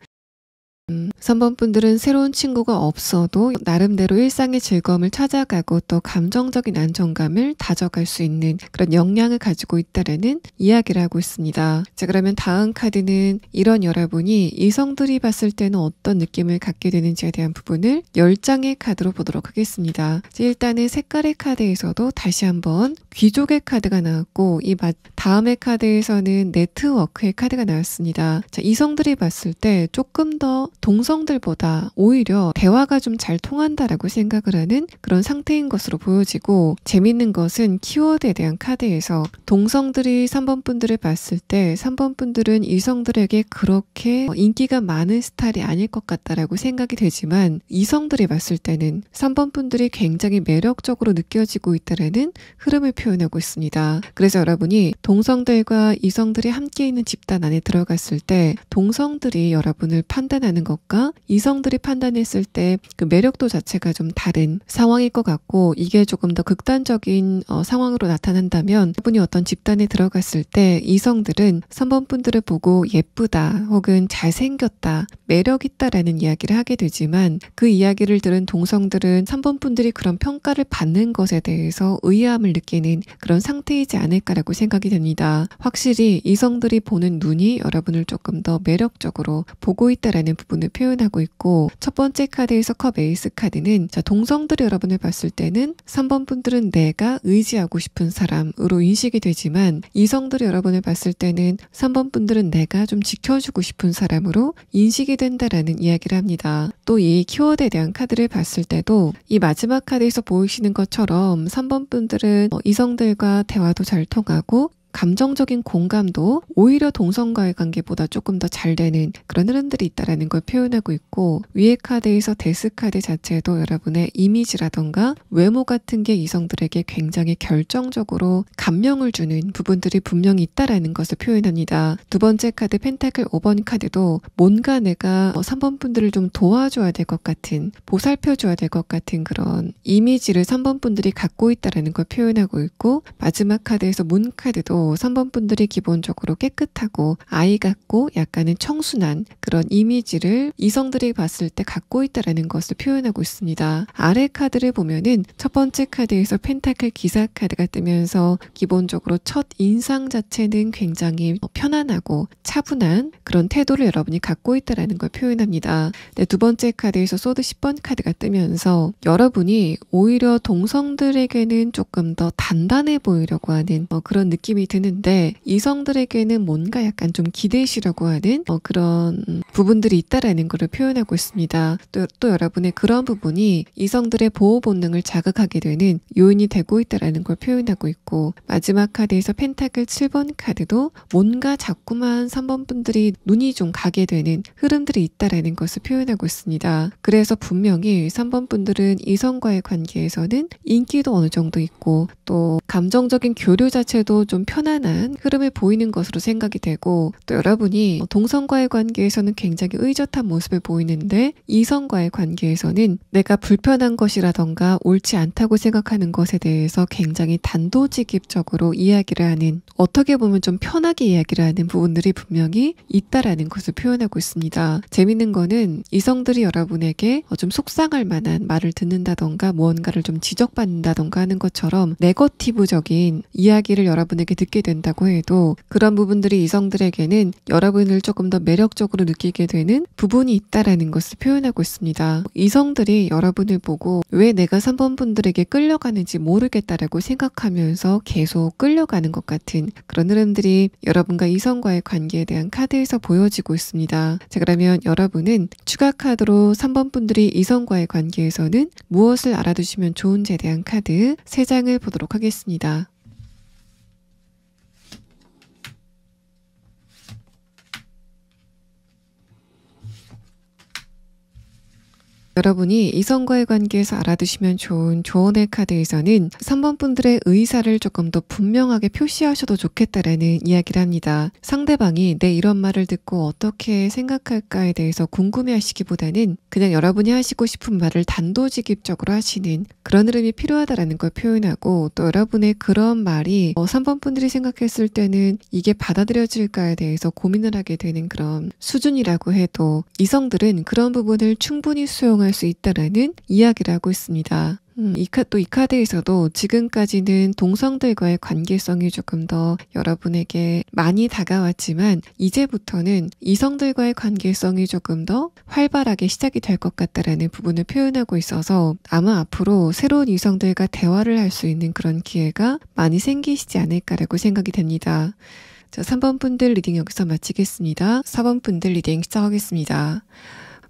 3번 분들은 새로운 친구가 없어도 나름대로 일상의 즐거움을 찾아가고 또 감정적인 안정감을 다져갈 수 있는 그런 역량을 가지고 있다라는 이야기를 하고 있습니다. 자, 그러면 다음 카드는 이런 여러분이 이성들이 봤을 때는 어떤 느낌을 갖게 되는지에 대한 부분을 10장의 카드로 보도록 하겠습니다. 자, 일단은 색깔의 카드에서도 다시 한번 귀족의 카드가 나왔고 이 다음의 카드에서는 네트워크의 카드가 나왔습니다. 자, 이성들이 봤을 때 조금 더 동성들보다 오히려 대화가 좀 잘 통한다라고 생각을 하는 그런 상태인 것으로 보여지고 재밌는 것은 키워드에 대한 카드에서 동성들이 3번 분들을 봤을 때 3번 분들은 이성들에게 그렇게 인기가 많은 스타일이 아닐 것 같다라고 생각이 되지만 이성들이 봤을 때는 3번 분들이 굉장히 매력적으로 느껴지고 있다라는 흐름을 표현하고 있습니다. 그래서 여러분이 동성들과 이성들이 함께 있는 집단 안에 들어갔을 때 동성들이 여러분을 판단하는 것과 이성들이 판단했을 때 그 매력도 자체가 좀 다른 상황일 것 같고 이게 조금 더 극단적인 상황으로 나타난다면 여러분이 어떤 집단에 들어갔을 때 이성들은 3번 분들을 보고 예쁘다 혹은 잘생겼다 매력있다라는 이야기를 하게 되지만 그 이야기를 들은 동성들은 3번 분들이 그런 평가를 받는 것에 대해서 의아함을 느끼는 그런 상태이지 않을까라고 생각이 됩니다. 확실히 이성들이 보는 눈이 여러분을 조금 더 매력적으로 보고 있다라는 부분을 표현하고 있고 첫 번째 카드에서 컵 에이스 카드는 자, 동성들이 여러분을 봤을 때는 3번 분들은 내가 의지하고 싶은 사람으로 인식이 되지만 이성들이 여러분을 봤을 때는 3번 분들은 내가 좀 지켜주고 싶은 사람으로 인식이 된다라는 이야기를 합니다. 또 이 키워드에 대한 카드를 봤을 때도 이 마지막 카드에서 보이시는 것처럼 3번 분들은 이성들과 대화도 잘 통하고 감정적인 공감도 오히려 동성과의 관계보다 조금 더 잘 되는 그런 흐름들이 있다라는 걸 표현하고 있고 위에 카드에서 데스 카드 자체도 여러분의 이미지라던가 외모 같은 게 이성들에게 굉장히 결정적으로 감명을 주는 부분들이 분명히 있다라는 것을 표현합니다. 두 번째 카드 펜타클 5번 카드도 뭔가 내가 3번 분들을 좀 도와줘야 될 것 같은 보살펴줘야 될 것 같은 그런 이미지를 3번 분들이 갖고 있다라는 걸 표현하고 있고 마지막 카드에서 문 카드도 3번 분들이 기본적으로 깨끗하고 아이 같고 약간은 청순한 그런 이미지를 이성들이 봤을 때 갖고 있다라는 것을 표현하고 있습니다. 아래 카드를 보면은 첫 번째 카드에서 펜타클 기사 카드가 뜨면서 기본적으로 첫 인상 자체는 굉장히 편안하고 차분한 그런 태도를 여러분이 갖고 있다라는 걸 표현합니다. 네, 두 번째 카드에서 소드 10번 카드가 뜨면서 여러분이 오히려 동성들에게는 조금 더 단단해 보이려고 하는 그런 느낌이 드는데 이성들에게는 뭔가 약간 좀 기대시려고 하는 그런 부분들이 있다라는 것을 표현하고 있습니다. 또 여러분의 그런 부분이 이성들의 보호 본능을 자극하게 되는 요인이 되고 있다라는 걸 표현하고 있고 마지막 카드에서 펜타클 7번 카드도 뭔가 자꾸만 3번 분들이 눈이 좀 가게 되는 흐름들이 있다라는 것을 표현하고 있습니다. 그래서 분명히 3번 분들은 이성과의 관계에서는 인기도 어느 정도 있고 또 감정적인 교류 자체도 좀 편한 편안한 흐름을 보이는 것으로 생각이 되고, 또 여러분이 동성과의 관계에서는 굉장히 의젓한 모습을 보이는데 이성과의 관계에서는 내가 불편한 것이라던가 옳지 않다고 생각하는 것에 대해서 굉장히 단도직입적으로 이야기를 하는, 어떻게 보면 좀 편하게 이야기를 하는 부분들이 분명히 있다라는 것을 표현하고 있습니다. 재밌는 거는 이성들이 여러분에게 좀 속상할 만한 말을 듣는다던가 무언가를 좀 지적받는다던가 하는 것처럼 네거티브적인 이야기를 여러분에게 듣게 된다고 해도 그런 부분들이 이성들에게는 여러분을 조금 더 매력적으로 느끼게 되는 부분이 있다라는 것을 표현하고 있습니다. 이성들이 여러분을 보고 왜 내가 3번 분들에게 끌려가는지 모르겠다라고 생각하면서 계속 끌려가는 것 같은 그런 흐름들이 여러분과 이성과의 관계에 대한 카드에서 보여지고 있습니다. 자, 그러면 여러분은 추가 카드로 3번 분들이 이성과의 관계에서는 무엇을 알아두시면 좋은지에 대한 카드 3장을 보도록 하겠습니다. 여러분이 이성과의 관계에서 알아두시면 좋은 조언의 카드에서는 3번 분들의 의사를 조금 더 분명하게 표시하셔도 좋겠다라는 이야기를 합니다. 상대방이 내 이런 말을 듣고 어떻게 생각할까에 대해서 궁금해하시기보다는 그냥 여러분이 하시고 싶은 말을 단도직입적으로 하시는 그런 흐름이 필요하다라는 걸 표현하고, 또 여러분의 그런 말이 3번 분들이 생각했을 때는 이게 받아들여질까에 대해서 고민을 하게 되는 그런 수준이라고 해도 이성들은 그런 부분을 충분히 수용할 수 있다라는 이야기를 하고 있습니다. 이 카드에서도 지금까지는 동성들과의 관계성이 조금 더 여러분에게 많이 다가왔지만 이제부터는 이성들과의 관계성이 조금 더 활발하게 시작이 될 것 같다라는 부분을 표현하고 있어서 아마 앞으로 새로운 이성들과 대화를 할 수 있는 그런 기회가 많이 생기시지 않을까라고 생각이 됩니다. 자, 3번 분들 리딩 여기서 마치겠습니다. 4번 분들 리딩 시작하겠습니다.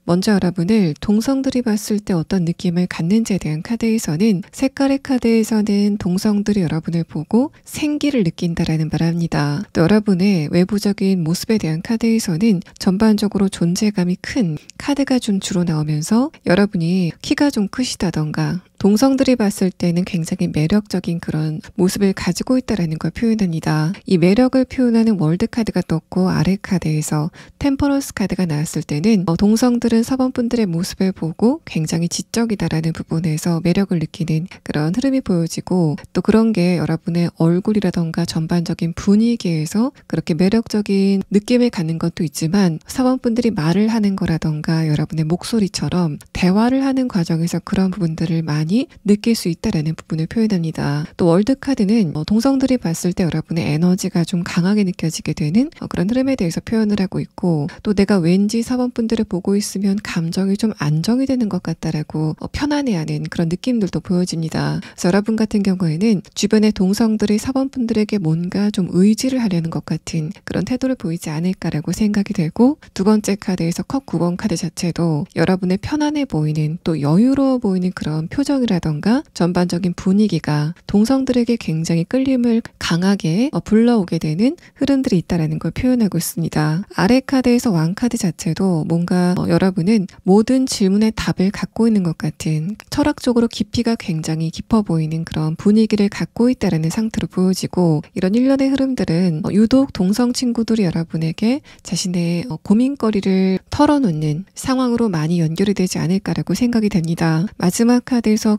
먼저 여러분을 동성들이 봤을 때 어떤 느낌을 갖는지에 대한 카드에서는 색깔의 카드에서는 동성들이 여러분을 보고 생기를 느낀다라는 말을 합니다. 또 여러분의 외부적인 모습에 대한 카드에서는 전반적으로 존재감이 큰 카드가 좀 주로 나오면서 여러분이 키가 좀 크시다던가 동성들이 봤을 때는 굉장히 매력적인 그런 모습을 가지고 있다라는 걸 표현합니다. 이 매력을 표현하는 월드 카드가 떴고 아래 카드에서 템퍼런스 카드가 나왔을 때는 동성들은 4번 분들의 모습을 보고 굉장히 지적이다라는 부분에서 매력을 느끼는 그런 흐름이 보여지고, 또 그런 게 여러분의 얼굴이라던가 전반적인 분위기에서 그렇게 매력적인 느낌을 갖는 것도 있지만 4번 분들이 말을 하는 거라던가 여러분의 목소리처럼 대화를 하는 과정에서 그런 부분들을 많이 느낄 수 있다라는 부분을 표현합니다. 또 월드카드는 동성들이 봤을 때 여러분의 에너지가 좀 강하게 느껴지게 되는 그런 흐름에 대해서 표현을 하고 있고, 또 내가 왠지 4번 분들을 보고 있으면 감정이 좀 안정이 되는 것 같다라고 편안해하는 그런 느낌들도 보여집니다. 그래서 여러분 같은 경우에는 주변의 동성들이 4번 분들에게 뭔가 좀 의지를 하려는 것 같은 그런 태도를 보이지 않을까라고 생각이 되고, 두 번째 카드에서 컵 9번 카드 자체도 여러분의 편안해 보이는 또 여유로워 보이는 그런 표정이라던가 전반적인 분위기가 동성들에게 굉장히 끌림을 강하게 불러오게 되는 흐름들이 있다라는 걸 표현하고 있습니다. 아래 카드에서 왕 카드 자체도 뭔가 여러분은 모든 질문의 답을 갖고 있는 것 같은 철학적으로 깊이가 굉장히 깊어 보이는 그런 분위기를 갖고 있다라는 상태로 보여지고, 이런 일련의 흐름들은 유독 동성 친구들이 여러분에게 자신의 고민거리를 털어놓는 상황으로 많이 연결이 되지 않을까라고 생각이 됩니다. 마지막 카드에서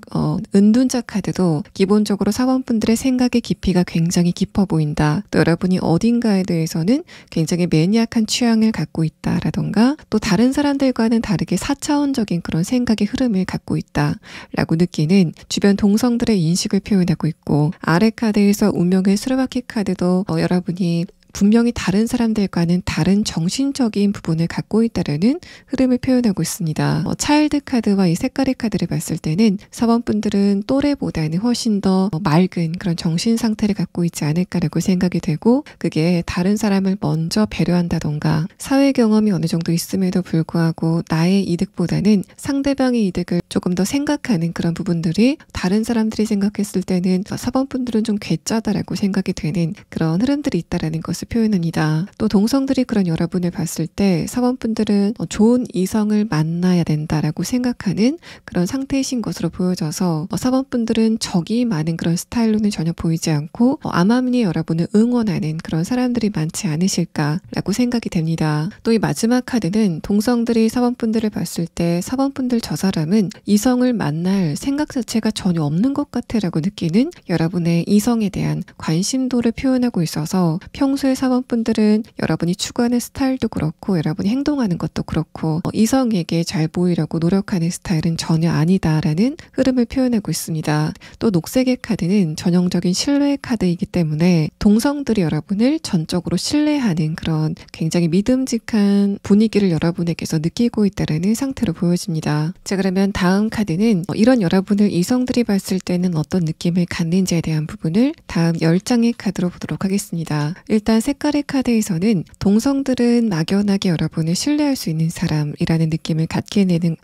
은둔자 카드도 기본적으로 4번 분들의 생각의 깊이가 굉장히 깊어 보인다. 또 여러분이 어딘가에 대해서는 굉장히 매니악한 취향을 갖고 있다라던가, 또 다른 사람들과는 다르게 4차원적인 그런 생각의 흐름을 갖고 있다라고 느끼는 주변 동성들의 인식을 표현하고 있고, 아래 카드에서 운명의 수레바퀴 카드도 여러분이 분명히 다른 사람들과는 다른 정신적인 부분을 갖고 있다는 흐름을 표현하고 있습니다. 차일드 카드와 이 색깔의 카드를 봤을 때는 4번 분들은 또래보다는 훨씬 더 맑은 그런 정신 상태를 갖고 있지 않을까라고 생각이 되고, 그게 다른 사람을 먼저 배려한다던가 사회 경험이 어느 정도 있음에도 불구하고 나의 이득보다는 상대방의 이득을 조금 더 생각하는 그런 부분들이 다른 사람들이 생각했을 때는 4번 분들은 좀 괴짜다라고 생각이 되는 그런 흐름들이 있다라는 것을 표현합니다. 또 동성들이 그런 여러분을 봤을 때 4번분들은 좋은 이성을 만나야 된다라고 생각하는 그런 상태이신 것으로 보여져서 4번분들은 적이 많은 그런 스타일로는 전혀 보이지 않고 암암리에 여러분을 응원하는 그런 사람들이 많지 않으실까라고 생각이 됩니다. 또 이 마지막 카드는 동성들이 4번분들을 봤을 때 4번분들 저 사람은 이성을 만날 생각 자체가 전혀 없는 것 같아 라고 느끼는 여러분의 이성에 대한 관심도를 표현하고 있어서 평소에 4번분들은 여러분이 추구하는 스타일도 그렇고 여러분이 행동하는 것도 그렇고 이성에게 잘 보이려고 노력하는 스타일은 전혀 아니다라는 흐름을 표현하고 있습니다. 또 녹색의 카드는 전형적인 신뢰 카드이기 때문에 동성들이 여러분을 전적으로 신뢰하는 그런 굉장히 믿음직한 분위기를 여러분에게서 느끼고 있다는 상태로 보여집니다. 자, 그러면 다음 카드는 이런 여러분을 이성들이 봤을 때는 어떤 느낌을 갖는지에 대한 부분을 다음 10장의 카드로 보도록 하겠습니다. 일단 색깔의 카드에서는 동성들은 막연하게 여러분을 신뢰할 수 있는 사람이라는 느낌을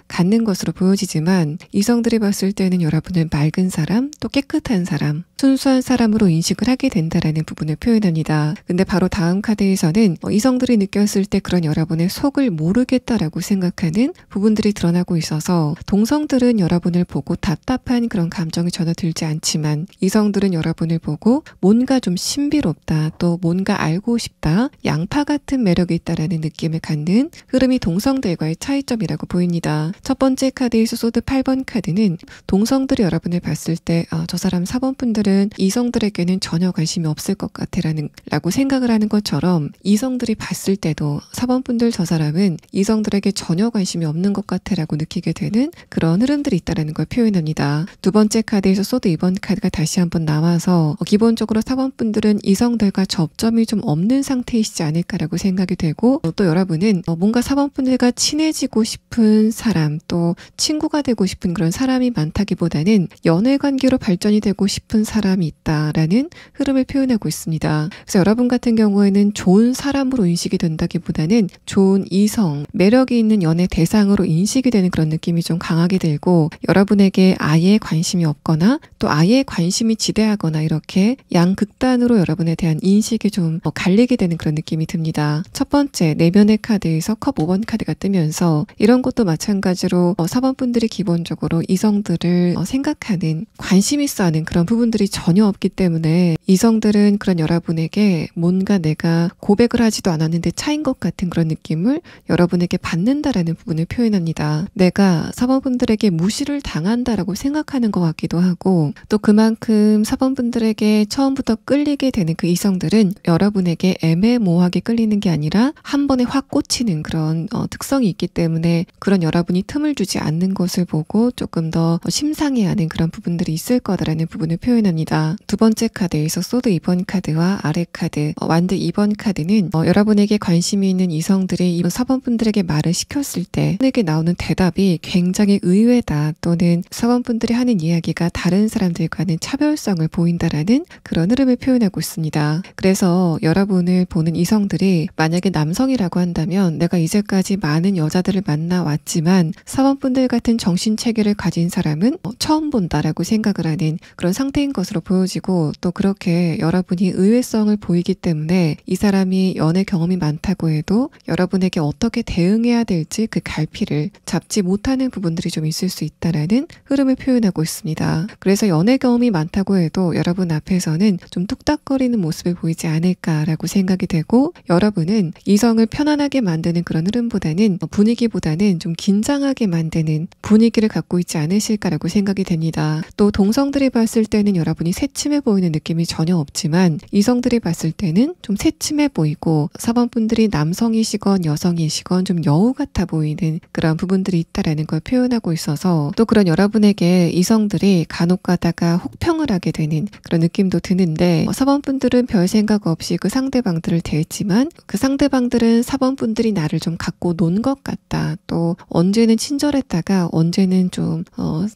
갖는 것으로 보여지지만 이성들이 봤을 때는 여러분을 맑은 사람, 또 깨끗한 사람, 순수한 사람으로 인식을 하게 된다라는 부분을 표현합니다. 근데 바로 다음 카드에서는 이성들이 느꼈을 때 그런 여러분의 속을 모르겠다라고 생각하는 부분들이 드러나고 있어서 동성들은 여러분을 보고 답답한 그런 감정이 전혀 들지 않지만 이성들은 여러분을 보고 뭔가 좀 신비롭다, 또 뭔가 알고 싶다, 양파 같은 매력이 있다라는 느낌을 갖는 흐름이 동성들과의 차이점이라고 보입니다. 첫 번째 카드에서 소드 8번 카드는 동성들이 여러분을 봤을 때 저 사람 4번분들은 이성들에게는 전혀 관심이 없을 것 같아라고 생각을 하는 것처럼 이성들이 봤을 때도 4번분들 저 사람은 이성들에게 전혀 관심이 없는 것 같아라고 느끼게 되는 그런 흐름들이 있다는 걸 표현합니다. 두 번째 카드에서 소드 2번 카드가 다시 한번 나와서 기본적으로 4번분들은 이성들과 접점이 좀 없는 상태이시지 않을까라고 생각이 되고 또 여러분은 뭔가 4번분들과 친해지고 싶은 사람, 또 친구가 되고 싶은 그런 사람이 많다기보다는 연애관계로 발전이 되고 싶은 사람이 있다라는 흐름을 표현하고 있습니다. 그래서 여러분 같은 경우에는 좋은 사람으로 인식이 된다기보다는 좋은 이성, 매력이 있는 연애 대상으로 인식이 되는 그런 느낌이 좀 강하게 들고 여러분에게 아예 관심이 없거나 또 아예 관심이 지대하거나 이렇게 양극단으로 여러분에 대한 인식이 좀 갈리게 되는 그런 느낌이 듭니다. 첫 번째 내면의 카드에서 컵 5번 카드가 뜨면서 이런 것도 마찬가지로 4번분들이 기본적으로 이성들을 생각하는, 관심 있어 하는 그런 부분들이 전혀 없기 때문에 이성들은 그런 여러분에게 뭔가 내가 고백을 하지도 않았는데 차인 것 같은 그런 느낌을 여러분에게 받는다라는 부분을 표현합니다. 내가 4번분들에게 무시를 당한다라고 생각하는 것 같기도 하고 또 그만큼 4번분들에게 처음부터 끌리게 되는 그 이성들은 여러분에게 애매모호하게 끌리는 게 아니라 한 번에 확 꽂히는 그런 특성이 있기 때문에 그런 여러분이 틈을 주지 않는 것을 보고 조금 더 심상해하는 그런 부분들이 있을 거다라는 부분을 표현합니다. 두 번째 카드에서 소드 2번 카드와 아래 카드, 완드 2번 카드는 여러분에게 관심이 있는 이성들이 이번 4번분들에게 말을 시켰을 때 에게 나오는 대답이 굉장히 의외다, 또는 4번분들이 하는 이야기가 다른 사람들과는 차별성을 보인다라는 그런 흐름을 표현하고 있습니다. 그래서 여러분을 보는 이성들이 만약에 남성이라고 한다면 내가 이제까지 많은 여자들을 만나왔지만 4번분들 같은 정신체계를 가진 사람은 처음 본다라고 생각을 하는 그런 상태인 것으로 보여지고 또 그렇게 여러분이 의외성을 보이기 때문에 이 사람이 연애 경험이 많다고 해도 여러분에게 어떻게 대응해야 될지 그 갈피를 잡지 못하는 부분들이 좀 있을 수 있다라는 흐름을 표현하고 있습니다. 그래서 연애 경험이 많다고 해도 여러분 앞에서는 좀 뚝딱거리는 모습을 보이지 않을까라고 생각이 되고 여러분은 이성을 편안하게 만드는 그런 흐름보다는 분위기보다는 좀 긴장하게 만드는 분위기를 갖고 있지 않으실까라고 생각이 됩니다. 또 동성들이 봤을 때는 여러분이 새침해 보이는 느낌이 전혀 없지만 이성들이 봤을 때는 좀 새침해 보이고 4번분들이 남성이시건 여성이시건 좀 여우 같아 보이는 그런 부분들이 있다라는 걸 표현하고 있어서 또 그런 여러분에게 이성들이 간혹 가다가 혹평을 하게 되는 그런 느낌도 드는데 4번분들은 별 생각 없이 그 상대방들을 대했지만 그 상대방들은 4번분들이 나를 좀 갖고 논 것 같다, 또 언제는 친절했다가 언제는 좀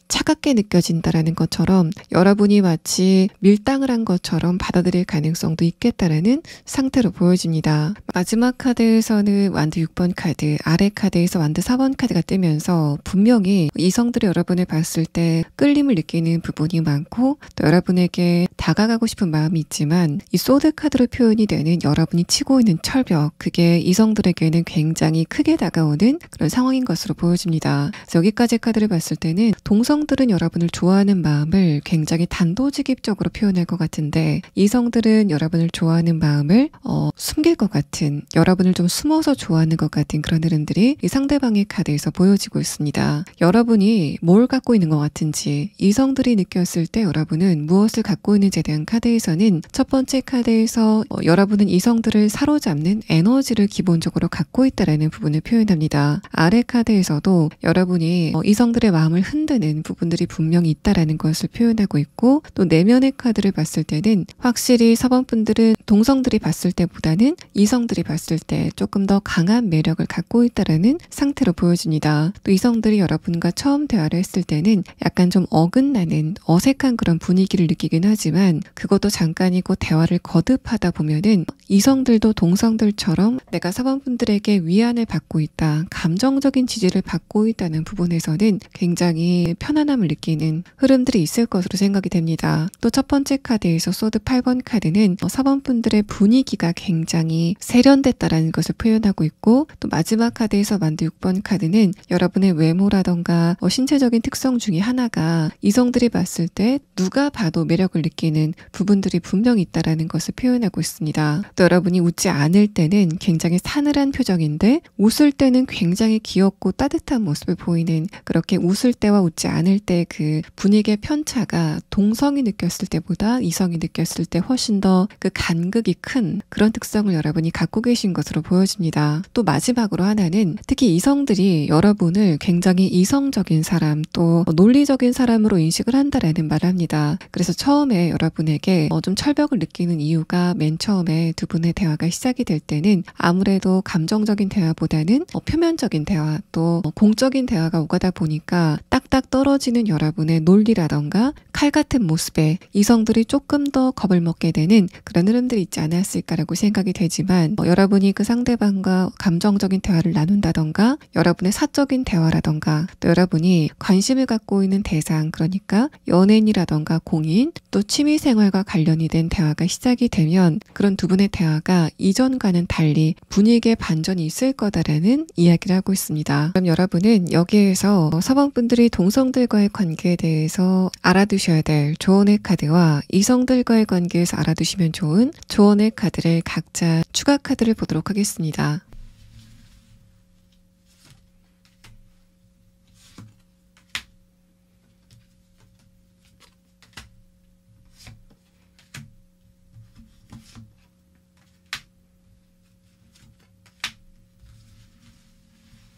차갑게 느껴진다라는 것처럼 여러분이 마치 마치 밀당을 한 것처럼 받아들일 가능성도 있겠다라는 상태로 보여집니다. 마지막 카드에서는 완드 6번 카드, 아래 카드에서 완드 4번 카드가 뜨면서 분명히 이성들이 여러분을 봤을 때 끌림을 느끼는 부분이 많고 또 여러분에게 다가가고 싶은 마음이 있지만 이 소드 카드로 표현이 되는 여러분이 치고 있는 철벽, 그게 이성들에게는 굉장히 크게 다가오는 그런 상황인 것으로 보여집니다. 그래서 여기까지 카드를 봤을 때는 동성들은 여러분을 좋아하는 마음을 굉장히 단도직입적으로 표현할 것 같은데 이성들은 여러분을 좋아하는 마음을 숨길 것 같은, 여러분을 좀 숨어서 좋아하는 것 같은 그런 흐름들이 이 상대방의 카드에서 보여지고 있습니다. 여러분이 뭘 갖고 있는 것 같은지, 이성들이 느꼈을 때 여러분은 무엇을 갖고 있는지에 대한 카드에서는 첫 번째 카드에서 여러분은 이성들을 사로잡는 에너지를 기본적으로 갖고 있다라는 부분을 표현합니다. 아래 카드에서도 여러분이 이성들의 마음을 흔드는 부분들이 분명히 있다라는 것을 표현하고 있고 또 내면의 카드를 봤을 때는 확실히 4번 분들은 동성들이 봤을 때보다는 이성들이 봤을 때 조금 더 강한 매력을 갖고 있다라는 상태로 보여집니다. 또 이성들이 여러분과 처음 대화를 했을 때는 약간 좀 어긋나는 어색한 그런 분위기를 느끼긴 하지만 그것도 잠깐이고 대화를 거듭하다 보면은 이성들도 동성들처럼 내가 4번 분들에게 위안을 받고 있다, 감정적인 지지를 받고 있다는 부분에서는 굉장히 편안함을 느끼는 흐름들이 있을 것으로 생각이 됩니다. 또 첫 번째 카드에서 소드 8번 카드는 4번 분들의 분위기가 굉장히 세련됐다라는 것을 표현하고 있고 또 마지막 카드에서 만드 6번 카드는 여러분의 외모라던가 신체적인 특성 중에 하나가 이성들이 봤을 때 누가 봐도 매력을 느끼는 부분들이 분명히 있다라는 것을 표현하고 있습니다. 또 여러분이 웃지 않을 때는 굉장히 사늘한 표정인데 웃을 때는 굉장히 귀엽고 따뜻한 모습을 보이는, 그렇게 웃을 때와 웃지 않을 때 그 분위기의 편차가 동성이 느꼈을 때보다 이성이 느꼈을 때 훨씬 더 그 간극이 큰 그런 특성을 여러분이 갖고 계신 것으로 보여집니다. 또 마지막으로 하나는 특히 이성들이 여러분을 굉장히 이성적인 사람 또 논리적인 사람으로 인식을 한다라는 말을 합니다. 그래서 처음에 여러분에게 좀 철벽을 느끼는 이유가 맨 처음에 두 분의 대화가 시작이 될 때는 아무래도 감정적인 대화보다는 표면적인 대화 또 공적인 대화가 오가다 보니까 딱딱 떨어지는 여러분의 논리라던가 칼 같은 모습에 이성들이 조금 더 겁을 먹게 되는 그런 흐름들이 있지 않았을까라고 생각이 되지만 여러분이 그 상대방과 감정적인 대화를 나눈다던가 여러분의 사적인 대화라던가 또 여러분이 관심을 갖고 있는 대상, 그러니까 연예인이라던가 공인 또 취미생활과 관련이 된 대화가 시작이 되면 그런 두 분의 대화가 이전과는 달리 분위기의 반전이 있을 거다라는 이야기를 하고 있습니다. 그럼 여러분은 여기에서 4번 분들이 동성들과의 관계에 대해서 알아두셔야 될 조언의 카드와 이성들과의 관계에서 알아두시면 좋은 조언의 카드를 각자 추가 카드를 보도록 하겠습니다.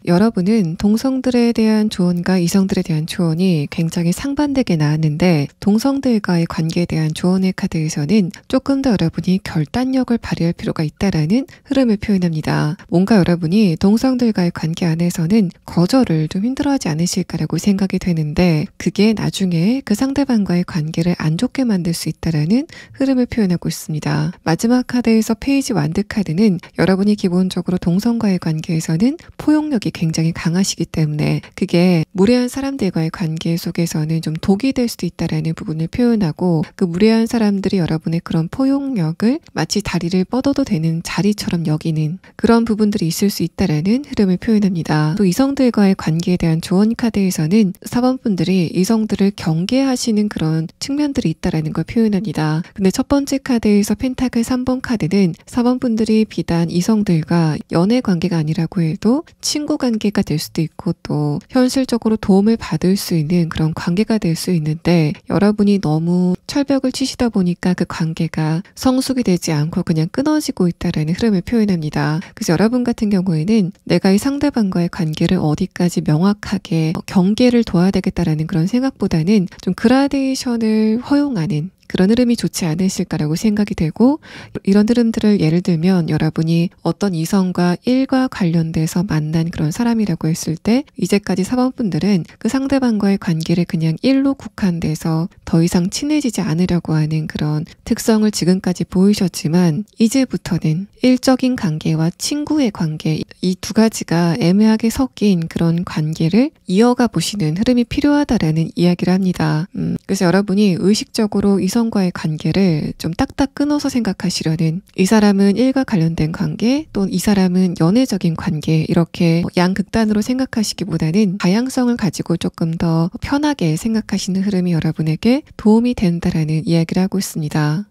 여러분은 동성들에 대한 조언과 이성들에 대한 조언이 굉장히 상반되게 나왔는데 동성들과의 관계에 대한 조언의 카드에서는 조금 더 여러분이 결단력을 발휘할 필요가 있다라는 흐름을 표현합니다. 뭔가 여러분이 동성들과의 관계 안에서는 거절을 좀 힘들어하지 않으실까라고 생각이 되는데 그게 나중에 그 상대방과의 관계를 안 좋게 만들 수 있다라는 흐름을 표현하고 있습니다. 마지막 카드에서 페이지 완드 카드는 여러분이 기본적으로 동성과의 관계에서는 포용력이 굉장히 강하시기 때문에 그게 무례한 사람들과의 관계 속에서는 좀 독이 될 수도 있다라는 부분을 표현하고 그 무례한 사람들이 여러분의 그런 포용력을 마치 다리를 뻗어도 되는 자리처럼 여기는 그런 부분들이 있을 수 있다라는 흐름을 표현합니다. 또 이성들과의 관계에 대한 조언 카드에서는 4번 분들이 이성들을 경계하시는 그런 측면들이 있다라는 걸 표현합니다. 근데 첫 번째 카드에서 펜타클 3번 카드는 4번 분들이 비단 이성들과 연애 관계가 아니라고 해도 친구 관계가 될 수도 있고 또 현실적으로 도움을 받을 수 있는 그런 관계가 될 수 있는데 여러분이 너무 철벽을 치시다 보니까 그 관계가 성숙이 되지 않고 그냥 끊어지고 있다라는 흐름을 표현합니다. 그래서 여러분 같은 경우에는 내가 이 상대방과의 관계를 어디까지 명확하게 경계를 둬야 되겠다라는 그런 생각보다는 좀 그라데이션을 허용하는 그런 흐름이 좋지 않으실까라고 생각이 되고, 이런 흐름들을 예를 들면 여러분이 어떤 이성과 일과 관련돼서 만난 그런 사람이라고 했을 때 이제까지 4번분들은 그 상대방과의 관계를 그냥 일로 국한돼서 더 이상 친해지지 않으려고 하는 그런 특성을 지금까지 보이셨지만, 이제부터는 일적인 관계와 친구의 관계, 이 두 가지가 애매하게 섞인 그런 관계를 이어가 보시는 흐름이 필요하다라는 이야기를 합니다. 그래서 여러분이 의식적으로 이성과의 관계를 좀 딱딱 끊어서 생각하시려는, 이 사람은 일과 관련된 관계, 또 이 사람은 연애적인 관계, 이렇게 양극단으로 생각하시기보다는 다양성을 가지고 조금 더 편하게 생각하시는 흐름이 여러분에게 도움이 된다라는 이야기를 하고 있습니다.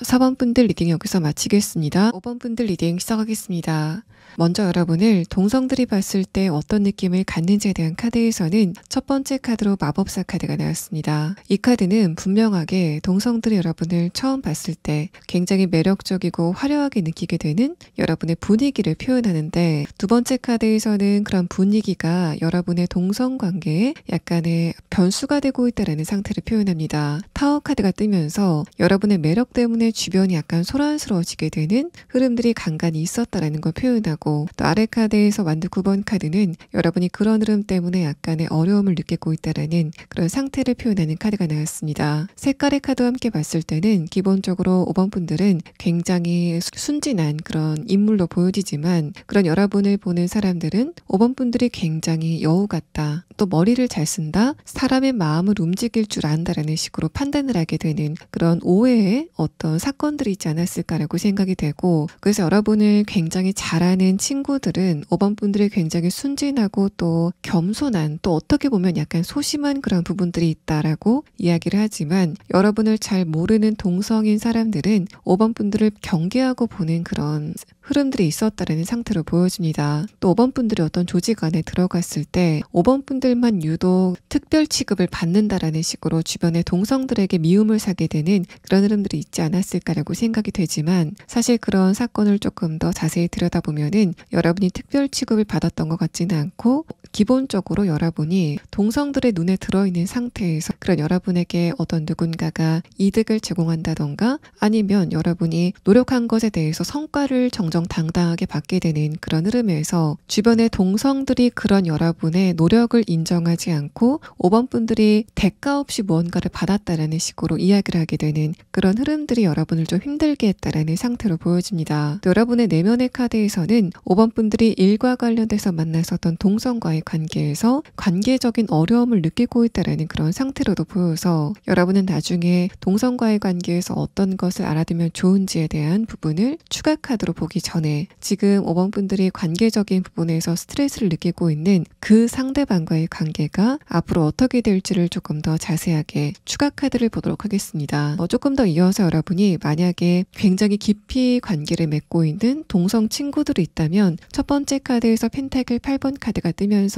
4번분들 리딩 여기서 마치겠습니다. 5번분들 리딩 시작하겠습니다. 먼저 여러분을 동성들이 봤을 때 어떤 느낌을 갖는지에 대한 카드에서는 첫 번째 카드로 마법사 카드가 나왔습니다. 이 카드는 분명하게 동성들이 여러분을 처음 봤을 때 굉장히 매력적이고 화려하게 느끼게 되는 여러분의 분위기를 표현하는데, 두 번째 카드에서는 그런 분위기가 여러분의 동성관계에 약간의 변수가 되고 있다는 상태를 표현합니다. 타워 카드가 뜨면서 여러분의 매력 때문에 주변이 약간 소란스러워지게 되는 흐름들이 간간히 있었다는 걸 표현하고, 또 아래 카드에서 완두 9번 카드는 여러분이 그런 흐름 때문에 약간의 어려움을 느끼고 있다는 그런 상태를 표현하는 카드가 나왔습니다. 색깔의 카드와 함께 봤을 때는 기본적으로 5번 분들은 굉장히 순진한 그런 인물로 보여지지만, 그런 여러분을 보는 사람들은 5번 분들이 굉장히 여우 같다, 또 머리를 잘 쓴다, 사람의 마음을 움직일 줄 안다라는 식으로 판단을 하게 되는 그런 오해의 어떤 사건들이 있지 않았을까라고 생각이 되고, 그래서 여러분을 굉장히 잘 아는 친구들은 5번 분들이 굉장히 순진하고 또 겸손한, 또 어떻게 보면 약간 소심한 그런 부분들이 있다라고 이야기를 하지만, 여러분을 잘 모르는 동성인 사람들은 5번 분들을 경계하고 보는 그런 흐름들이 있었다라는 상태로 보여집니다. 또 5번 분들이 어떤 조직 안에 들어갔을 때 5번 분들만 유독 특별 취급을 받는다라는 식으로 주변의 동성들에게 미움을 사게 되는 그런 흐름들이 있지 않았을까라고 생각이 되지만, 사실 그런 사건을 조금 더 자세히 들여다보면은 여러분이 특별 취급을 받았던 것 같지는 않고, 기본적으로 여러분이 동성들의 눈에 들어있는 상태에서 그런 여러분에게 어떤 누군가가 이득을 제공한다던가, 아니면 여러분이 노력한 것에 대해서 성과를 정정당당하게 받게 되는 그런 흐름에서 주변의 동성들이 그런 여러분의 노력을 인정하지 않고 5번 분들이 대가 없이 무언가를 받았다라는 식으로 이야기를 하게 되는 그런 흐름들이 여러분을 좀 힘들게 했다라는 상태로 보여집니다. 또 여러분의 내면의 카드에서는 5번 분들이 일과 관련돼서 만났었던 동성과의 관계에서 관계적인 어려움을 느끼고 있다라는 그런 상태로도 보여서, 여러분은 나중에 동성과의 관계에서 어떤 것을 알아두면 좋은지에 대한 부분을 추가 카드로 보기 전에 지금 5번 분들이 관계적인 부분에서 스트레스를 느끼고 있는 그 상대방과의 관계가 앞으로 어떻게 될지를 조금 더 자세하게 추가 카드를 보도록 하겠습니다. 조금 더 이어서 여러분이 만약에 굉장히 깊이 관계를 맺고 있는 동성 친구들이 있다면, 첫 번째 카드에서 펜타클 8번 카드가 뜨면서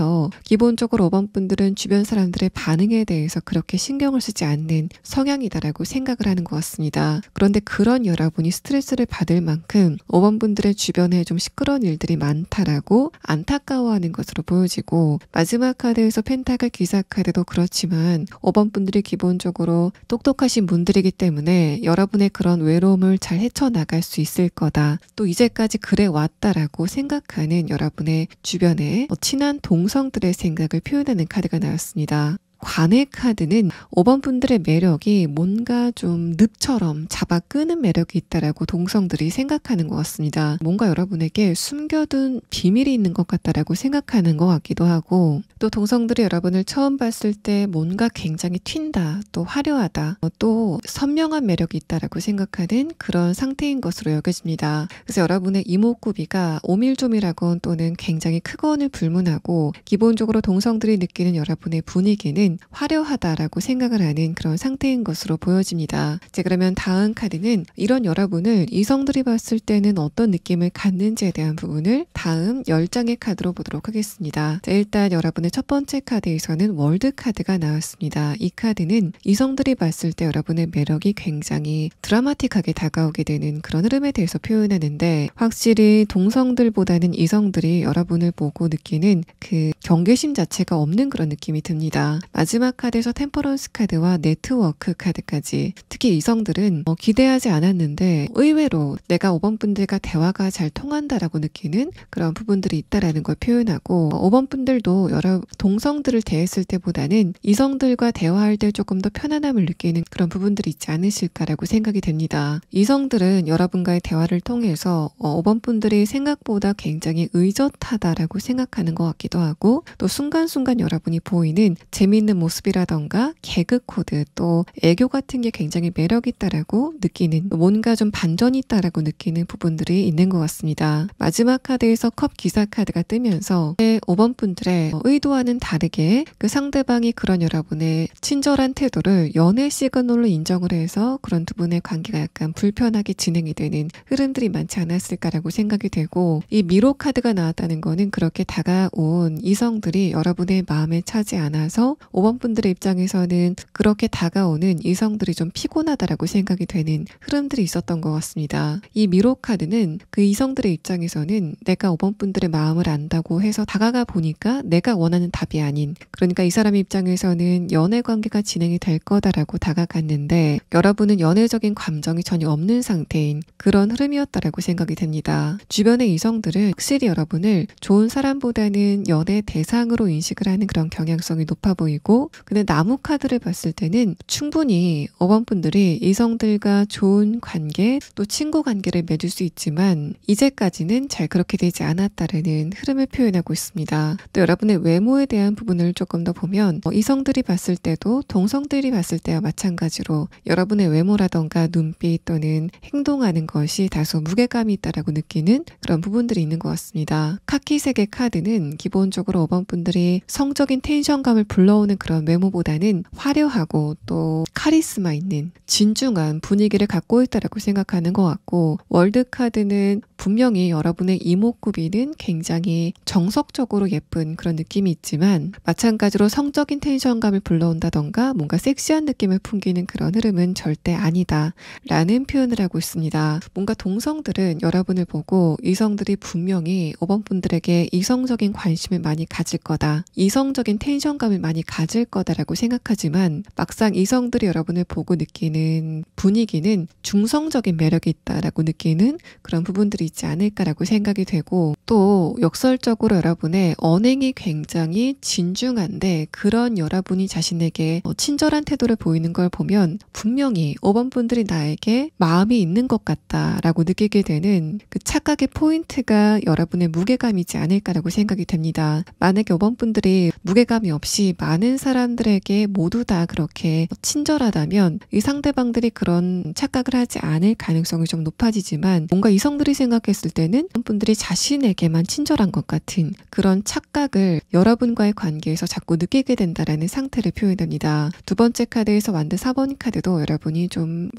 기본적으로 5번 분들은 주변 사람들의 반응에 대해서 그렇게 신경을 쓰지 않는 성향이다라고 생각을 하는 것 같습니다. 그런데 그런 여러분이 스트레스를 받을 만큼 5번 분들의 주변에 좀 시끄러운 일들이 많다라고 안타까워하는 것으로 보여지고, 마지막 카드에서 펜타클 기사 카드도 그렇지만 5번 분들이 기본적으로 똑똑하신 분들이기 때문에 여러분의 그런 외로움을 잘 헤쳐나갈 수 있을 거다, 또 이제까지 그래 왔다라고 생각하는 여러분의 주변에 친한 동성들의 생각을 표현하는 카드가 나왔습니다. 관의 카드는 5번 분들의 매력이 뭔가 좀 늪처럼 잡아 끄는 매력이 있다라고 동성들이 생각하는 것 같습니다. 뭔가 여러분에게 숨겨둔 비밀이 있는 것 같다라고 생각하는 것 같기도 하고, 또 동성들이 여러분을 처음 봤을 때 뭔가 굉장히 튄다, 또 화려하다, 또 선명한 매력이 있다라고 생각하는 그런 상태인 것으로 여겨집니다. 그래서 여러분의 이목구비가 오밀조밀하건 또는 굉장히 크건을 불문하고, 기본적으로 동성들이 느끼는 여러분의 분위기는 화려하다라고 생각을 하는 그런 상태인 것으로 보여집니다. 자, 그러면 다음 카드는 이런 여러분을 이성들이 봤을 때는 어떤 느낌을 갖는지에 대한 부분을 다음 10장의 카드로 보도록 하겠습니다. 자, 일단 여러분의 첫 번째 카드에서는 월드 카드가 나왔습니다. 이 카드는 이성들이 봤을 때 여러분의 매력이 굉장히 드라마틱하게 다가오게 되는 그런 흐름에 대해서 표현하는데, 확실히 동성들보다는 이성들이 여러분을 보고 느끼는 그 경계심 자체가 없는 그런 느낌이 듭니다. 마지막 카드에서 템퍼런스 카드와 네트워크 카드까지, 특히 이성들은 기대하지 않았는데 의외로 내가 5번 분들과 대화가 잘 통한다라고 느끼는 그런 부분들이 있다라는 걸 표현하고, 5번 분들도 여러 동성들을 대했을 때보다는 이성들과 대화할 때 조금 더 편안함을 느끼는 그런 부분들이 있지 않으실까라고 생각이 됩니다. 이성들은 여러분과의 대화를 통해서 5번 분들이 생각보다 굉장히 의젓하다라고 생각하는 것 같기도 하고, 또 순간순간 여러분이 보이는 재미있는 모습이라던가 개그 코드, 또 애교 같은 게 굉장히 매력 있다라고 느끼는, 뭔가 좀 반전이 있다라고 느끼는 부분들이 있는 것 같습니다. 마지막 카드에서 컵 기사 카드가 뜨면서 5번 분들의 의도와는 다르게 그 상대방이 그런 여러분의 친절한 태도를 연애 시그널로 인정을 해서 그런 두 분의 관계가 약간 불편하게 진행이 되는 흐름들이 많지 않았을까라고 생각이 되고, 이 미로 카드가 나왔다는 거는 그렇게 다가온 이성들이 여러분의 마음에 차지 않아서 5번 분들의 입장에서는 그렇게 다가오는 이성들이 좀 피곤하다라고 생각이 되는 흐름들이 있었던 것 같습니다. 이 미로 카드는 그 이성들의 입장에서는 내가 5번 분들의 마음을 안다고 해서 다가가 보니까 내가 원하는 답이 아닌, 그러니까 이 사람의 입장에서는 연애 관계가 진행이 될 거다라고 다가갔는데 여러분은 연애적인 감정이 전혀 없는 상태인 그런 흐름이었다라고 생각이 됩니다. 주변의 이성들은 확실히 여러분을 좋은 사람보다는 연애 대상으로 인식을 하는 그런 경향성이 높아 보이고, 근데 나무 카드를 봤을 때는 충분히 5번 분들이 이성들과 좋은 관계, 또 친구 관계를 맺을 수 있지만 이제까지는 잘 그렇게 되지 않았다라는 흐름을 표현하고 있습니다. 또 여러분의 외모에 대한 부분을 조금 더 보면 이성들이 봤을 때도 동성들이 봤을 때와 마찬가지로 여러분의 외모라던가 눈빛 또는 행동하는 것이 다소 무게감이 있다라고 느끼는 그런 부분들이 있는 것 같습니다. 카키색의 카드는 기본적으로 5번 분들이 성적인 텐션감을 불러오는 그런 외모보다는 화려하고 또 카리스마 있는 진중한 분위기를 갖고 있다라고 생각하는 것 같고, 월드 카드는 분명히 여러분의 이목구비는 굉장히 정석적으로 예쁜 그런 느낌이 있지만 마찬가지로 성적인 텐션감을 불러온다던가 뭔가 섹시한 느낌을 풍기는 그런 흐름은 절대 아니다 라는 표현을 하고 있습니다. 뭔가 동성들은 여러분을 보고 이성들이 분명히 5번 분들에게 이성적인 관심을 많이 가질 거다, 이성적인 텐션감을 많이 가질 거다라고 생각하지만 막상 이성들이 여러분을 보고 느끼는 분위기는 중성적인 매력이 있다라고 느끼는 그런 부분들이 있지 않을까라고 생각이 되고, 또 역설적으로 여러분의 언행이 굉장히 진중한데 그런 여러분이 자신에게 친절한 태도를 보이는 걸 보면 분명히 5번 분들이 나에게 마음이 있는 것 같다라고 느끼게 되는 그 착각의 포인트가 여러분의 무게감이지 않을까라고 생각이 됩니다. 만약에 5번 분들이 무게감이 없이 많은 사람들에게 모두 다 그렇게 친절하다면 이 상대방들이 그런 착각을 하지 않을 가능성이 좀 높아지지만, 뭔가 이성들이 생각했을 때는 분들이 자신에게만 친절한 것 같은 그런 착각을 여러분과의 관계에서 자꾸 느끼게 된다라는 상태를 표현합니다. 두 번째 카드에서 완드 4번 카드도 여러분이 좀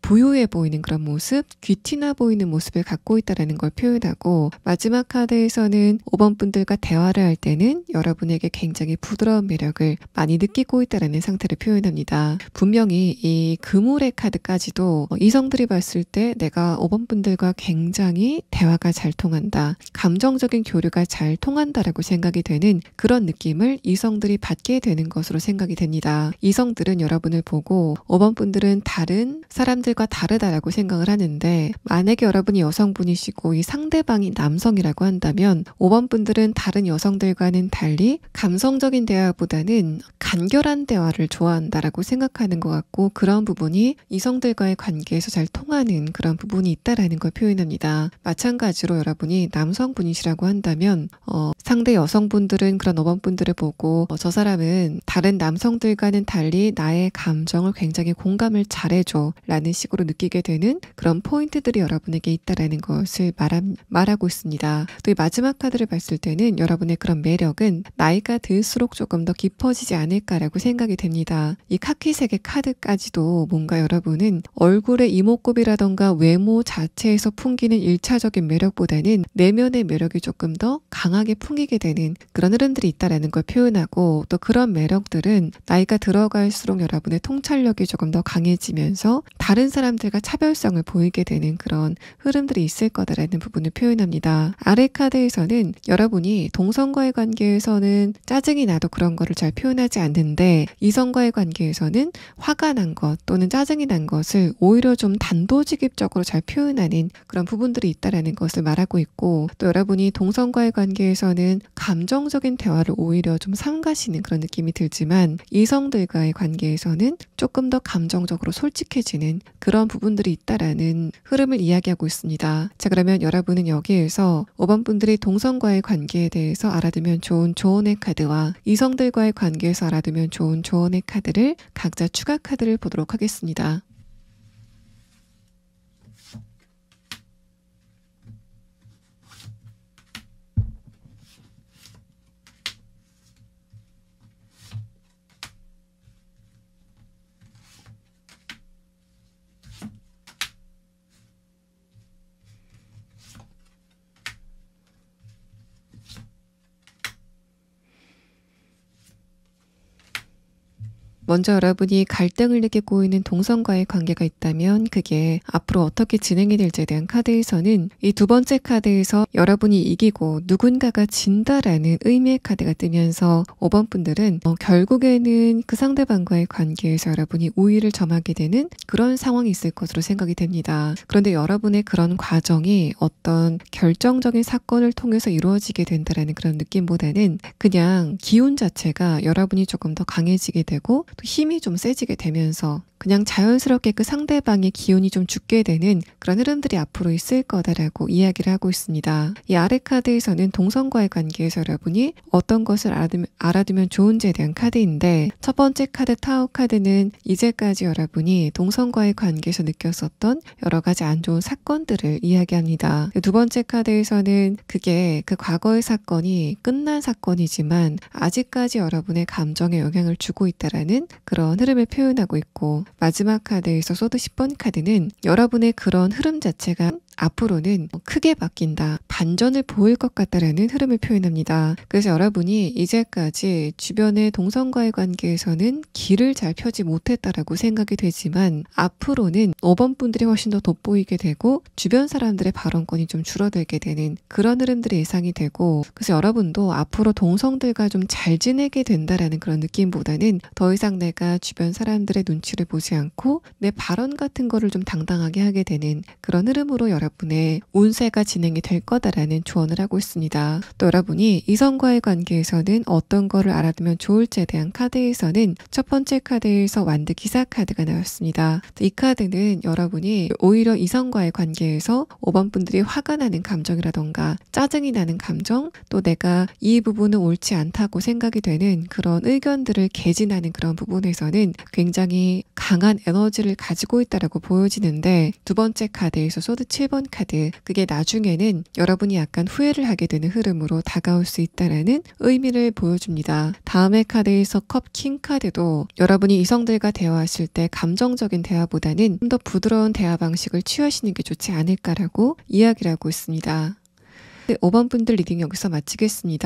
부유해 보이는 그런 모습, 귀티나 보이는 모습을 갖고 있다라는 걸 표현하고, 마지막 카드에서는 5번 분들과 대화를 할 때는 여러분에게 굉장히 부드러운 매력을 많이 느끼고 있다라는 상태를 표현합니다. 분명히 이 그물의 카드까지도 이성들이 봤을 때 내가 5번 분들과 굉장히 대화가 잘 통한다, 감정적인 교류가 잘 통한다라고 생각이 되는 그런 느낌을 이성들이 받게 되는 것으로 생각이 됩니다. 이성들은 여러분을 보고 5번 분들은 다른 사람들과 다르다라고 생각을 하는데, 만약에 여러분이 여성분이시고 이 상대방이 남성이라고 한다면 5번 분들은 다른 여성들과는 달리 감성적인 대화보다는 간결한 대화를 좋아한다라고 생각하는 것 같고, 그런 부분이 이성들과의 관계에서 잘 통하는 그런 부분이 있다라는 걸 표현합니다. 마찬가지로 여러분이 남성분이시라고 한다면 상대 여성분들은 그런 5번 분들을 보고 저 사람은 다른 남성들과는 달리 나의 감정을 굉장히 공감을 잘해줘 라는 식으로 느끼게 되는 그런 포인트들이 여러분에게 있다라는 것을 말하고 있습니다. 또 이 마지막 카드를 봤을 때는 여러분의 그런 매력은 나이가 들수록 조금 더 깊어지지 않을까라고 생각이 됩니다. 이 카키색의 카드까지도 뭔가 여러분은 얼굴의 이목구비라던가 외모 자체에서 풍기는 1차적인 매력보다는 내면의 매력이 조금 더 강하게 풍기게 되는 그런 흐름들이 있다라는 걸 표현하고, 또 그런 매력들은 나이가 들어갈수록 여러분의 통찰력이 조금 더 강해지면서 다른 사람들과 차별성을 보이게 되는 그런 흐름들이 있을 거다라는 부분을 표현합니다. 아래 카드에서는 여러분이 동성과의 관계에서는 짜증이 나도 그런 거를 잘 표현하지 않는데 이성과의 관계에서는 화가 난 것 또는 짜증이 난 것을 오히려 좀 단도직입적으로 잘 표현하는 그런 부분들이 있다라는 것을 말하고 있고, 또 여러분이 동성과의 관계에서는 감정적인 대화를 오히려 좀 삼가시는 그런 느낌이 들지만 이성들과의 관계에서는 조금 더 감정적으로 솔직해지는 그런 부분들이 있다라는 흐름을 이야기하고 있습니다. 자, 그러면 여러분은 여기에서 5번 분들이 동성과의 관계에 대해서 알아두면 좋은 조언의 카드와 이성들과의 관계에서 알아두면 좋은 조언의 카드를 각자 추가 카드를 보도록 하겠습니다. 먼저 여러분이 갈등을 느끼고 있는 동성과의 관계가 있다면 그게 앞으로 어떻게 진행이 될지에 대한 카드에서는 이 두 번째 카드에서 여러분이 이기고 누군가가 진다라는 의미의 카드가 뜨면서 5번 분들은 결국에는 그 상대방과의 관계에서 여러분이 우위를 점하게 되는 그런 상황이 있을 것으로 생각이 됩니다. 그런데 여러분의 그런 과정이 어떤 결정적인 사건을 통해서 이루어지게 된다라는 그런 느낌보다는 그냥 기운 자체가 여러분이 조금 더 강해지게 되고 또 힘이 좀 세지게 되면서 그냥 자연스럽게 그 상대방의 기운이 좀 죽게 되는 그런 흐름들이 앞으로 있을 거다라고 이야기를 하고 있습니다. 이 아래 카드에서는 동성과의 관계에서 여러분이 어떤 것을 알아두면 좋은지에 대한 카드인데, 첫 번째 카드 타워 카드는 이제까지 여러분이 동성과의 관계에서 느꼈었던 여러 가지 안 좋은 사건들을 이야기합니다. 두 번째 카드에서는 그게 그 과거의 사건이 끝난 사건이지만 아직까지 여러분의 감정에 영향을 주고 있다라는 그런 흐름을 표현하고 있고, 마지막 카드에서 소드 10번 카드는 여러분의 그런 흐름 자체가 앞으로는 크게 바뀐다, 반전을 보일 것 같다라는 흐름을 표현합니다. 그래서 여러분이 이제까지 주변의 동성과의 관계에서는 길을 잘 펴지 못했다라고 생각이 되지만 앞으로는 5번 분들이 훨씬 더 돋보이게 되고 주변 사람들의 발언권이 좀 줄어들게 되는 그런 흐름들이 예상이 되고, 그래서 여러분도 앞으로 동성들과 좀 잘 지내게 된다라는 그런 느낌보다는 더 이상 내가 주변 사람들의 눈치를 보지 않고 내 발언 같은 거를 좀 당당하게 하게 되는 그런 흐름으로 여러분의 운세가 진행이 될 거다라는 조언을 하고 있습니다. 또 여러분이 이성과의 관계에서는 어떤 거를 알아두면 좋을지에 대한 카드에서는 첫 번째 카드에서 완드 기사 카드가 나왔습니다. 이 카드는 여러분이 오히려 이성과의 관계에서 5번 분들이 화가 나는 감정이라던가 짜증이 나는 감정, 또 내가 이 부분은 옳지 않다고 생각이 되는 그런 의견들을 개진하는 그런 부분에서는 굉장히 강한 에너지를 가지고 있다라고 보여지는데, 두 번째 카드에서 소드 7번 카드, 그게 나중에는 여러분이 약간 후회를 하게 되는 흐름으로 다가올 수 있다라는 의미를 보여줍니다. 다음의 카드에서 컵 킹 카드도 여러분이 이성들과 대화하실 때 감정적인 대화보다는 좀 더 부드러운 대화 방식을 취하시는 게 좋지 않을까라고 이야기를 하고 있습니다. 5번 분들 리딩 여기서 마치겠습니다.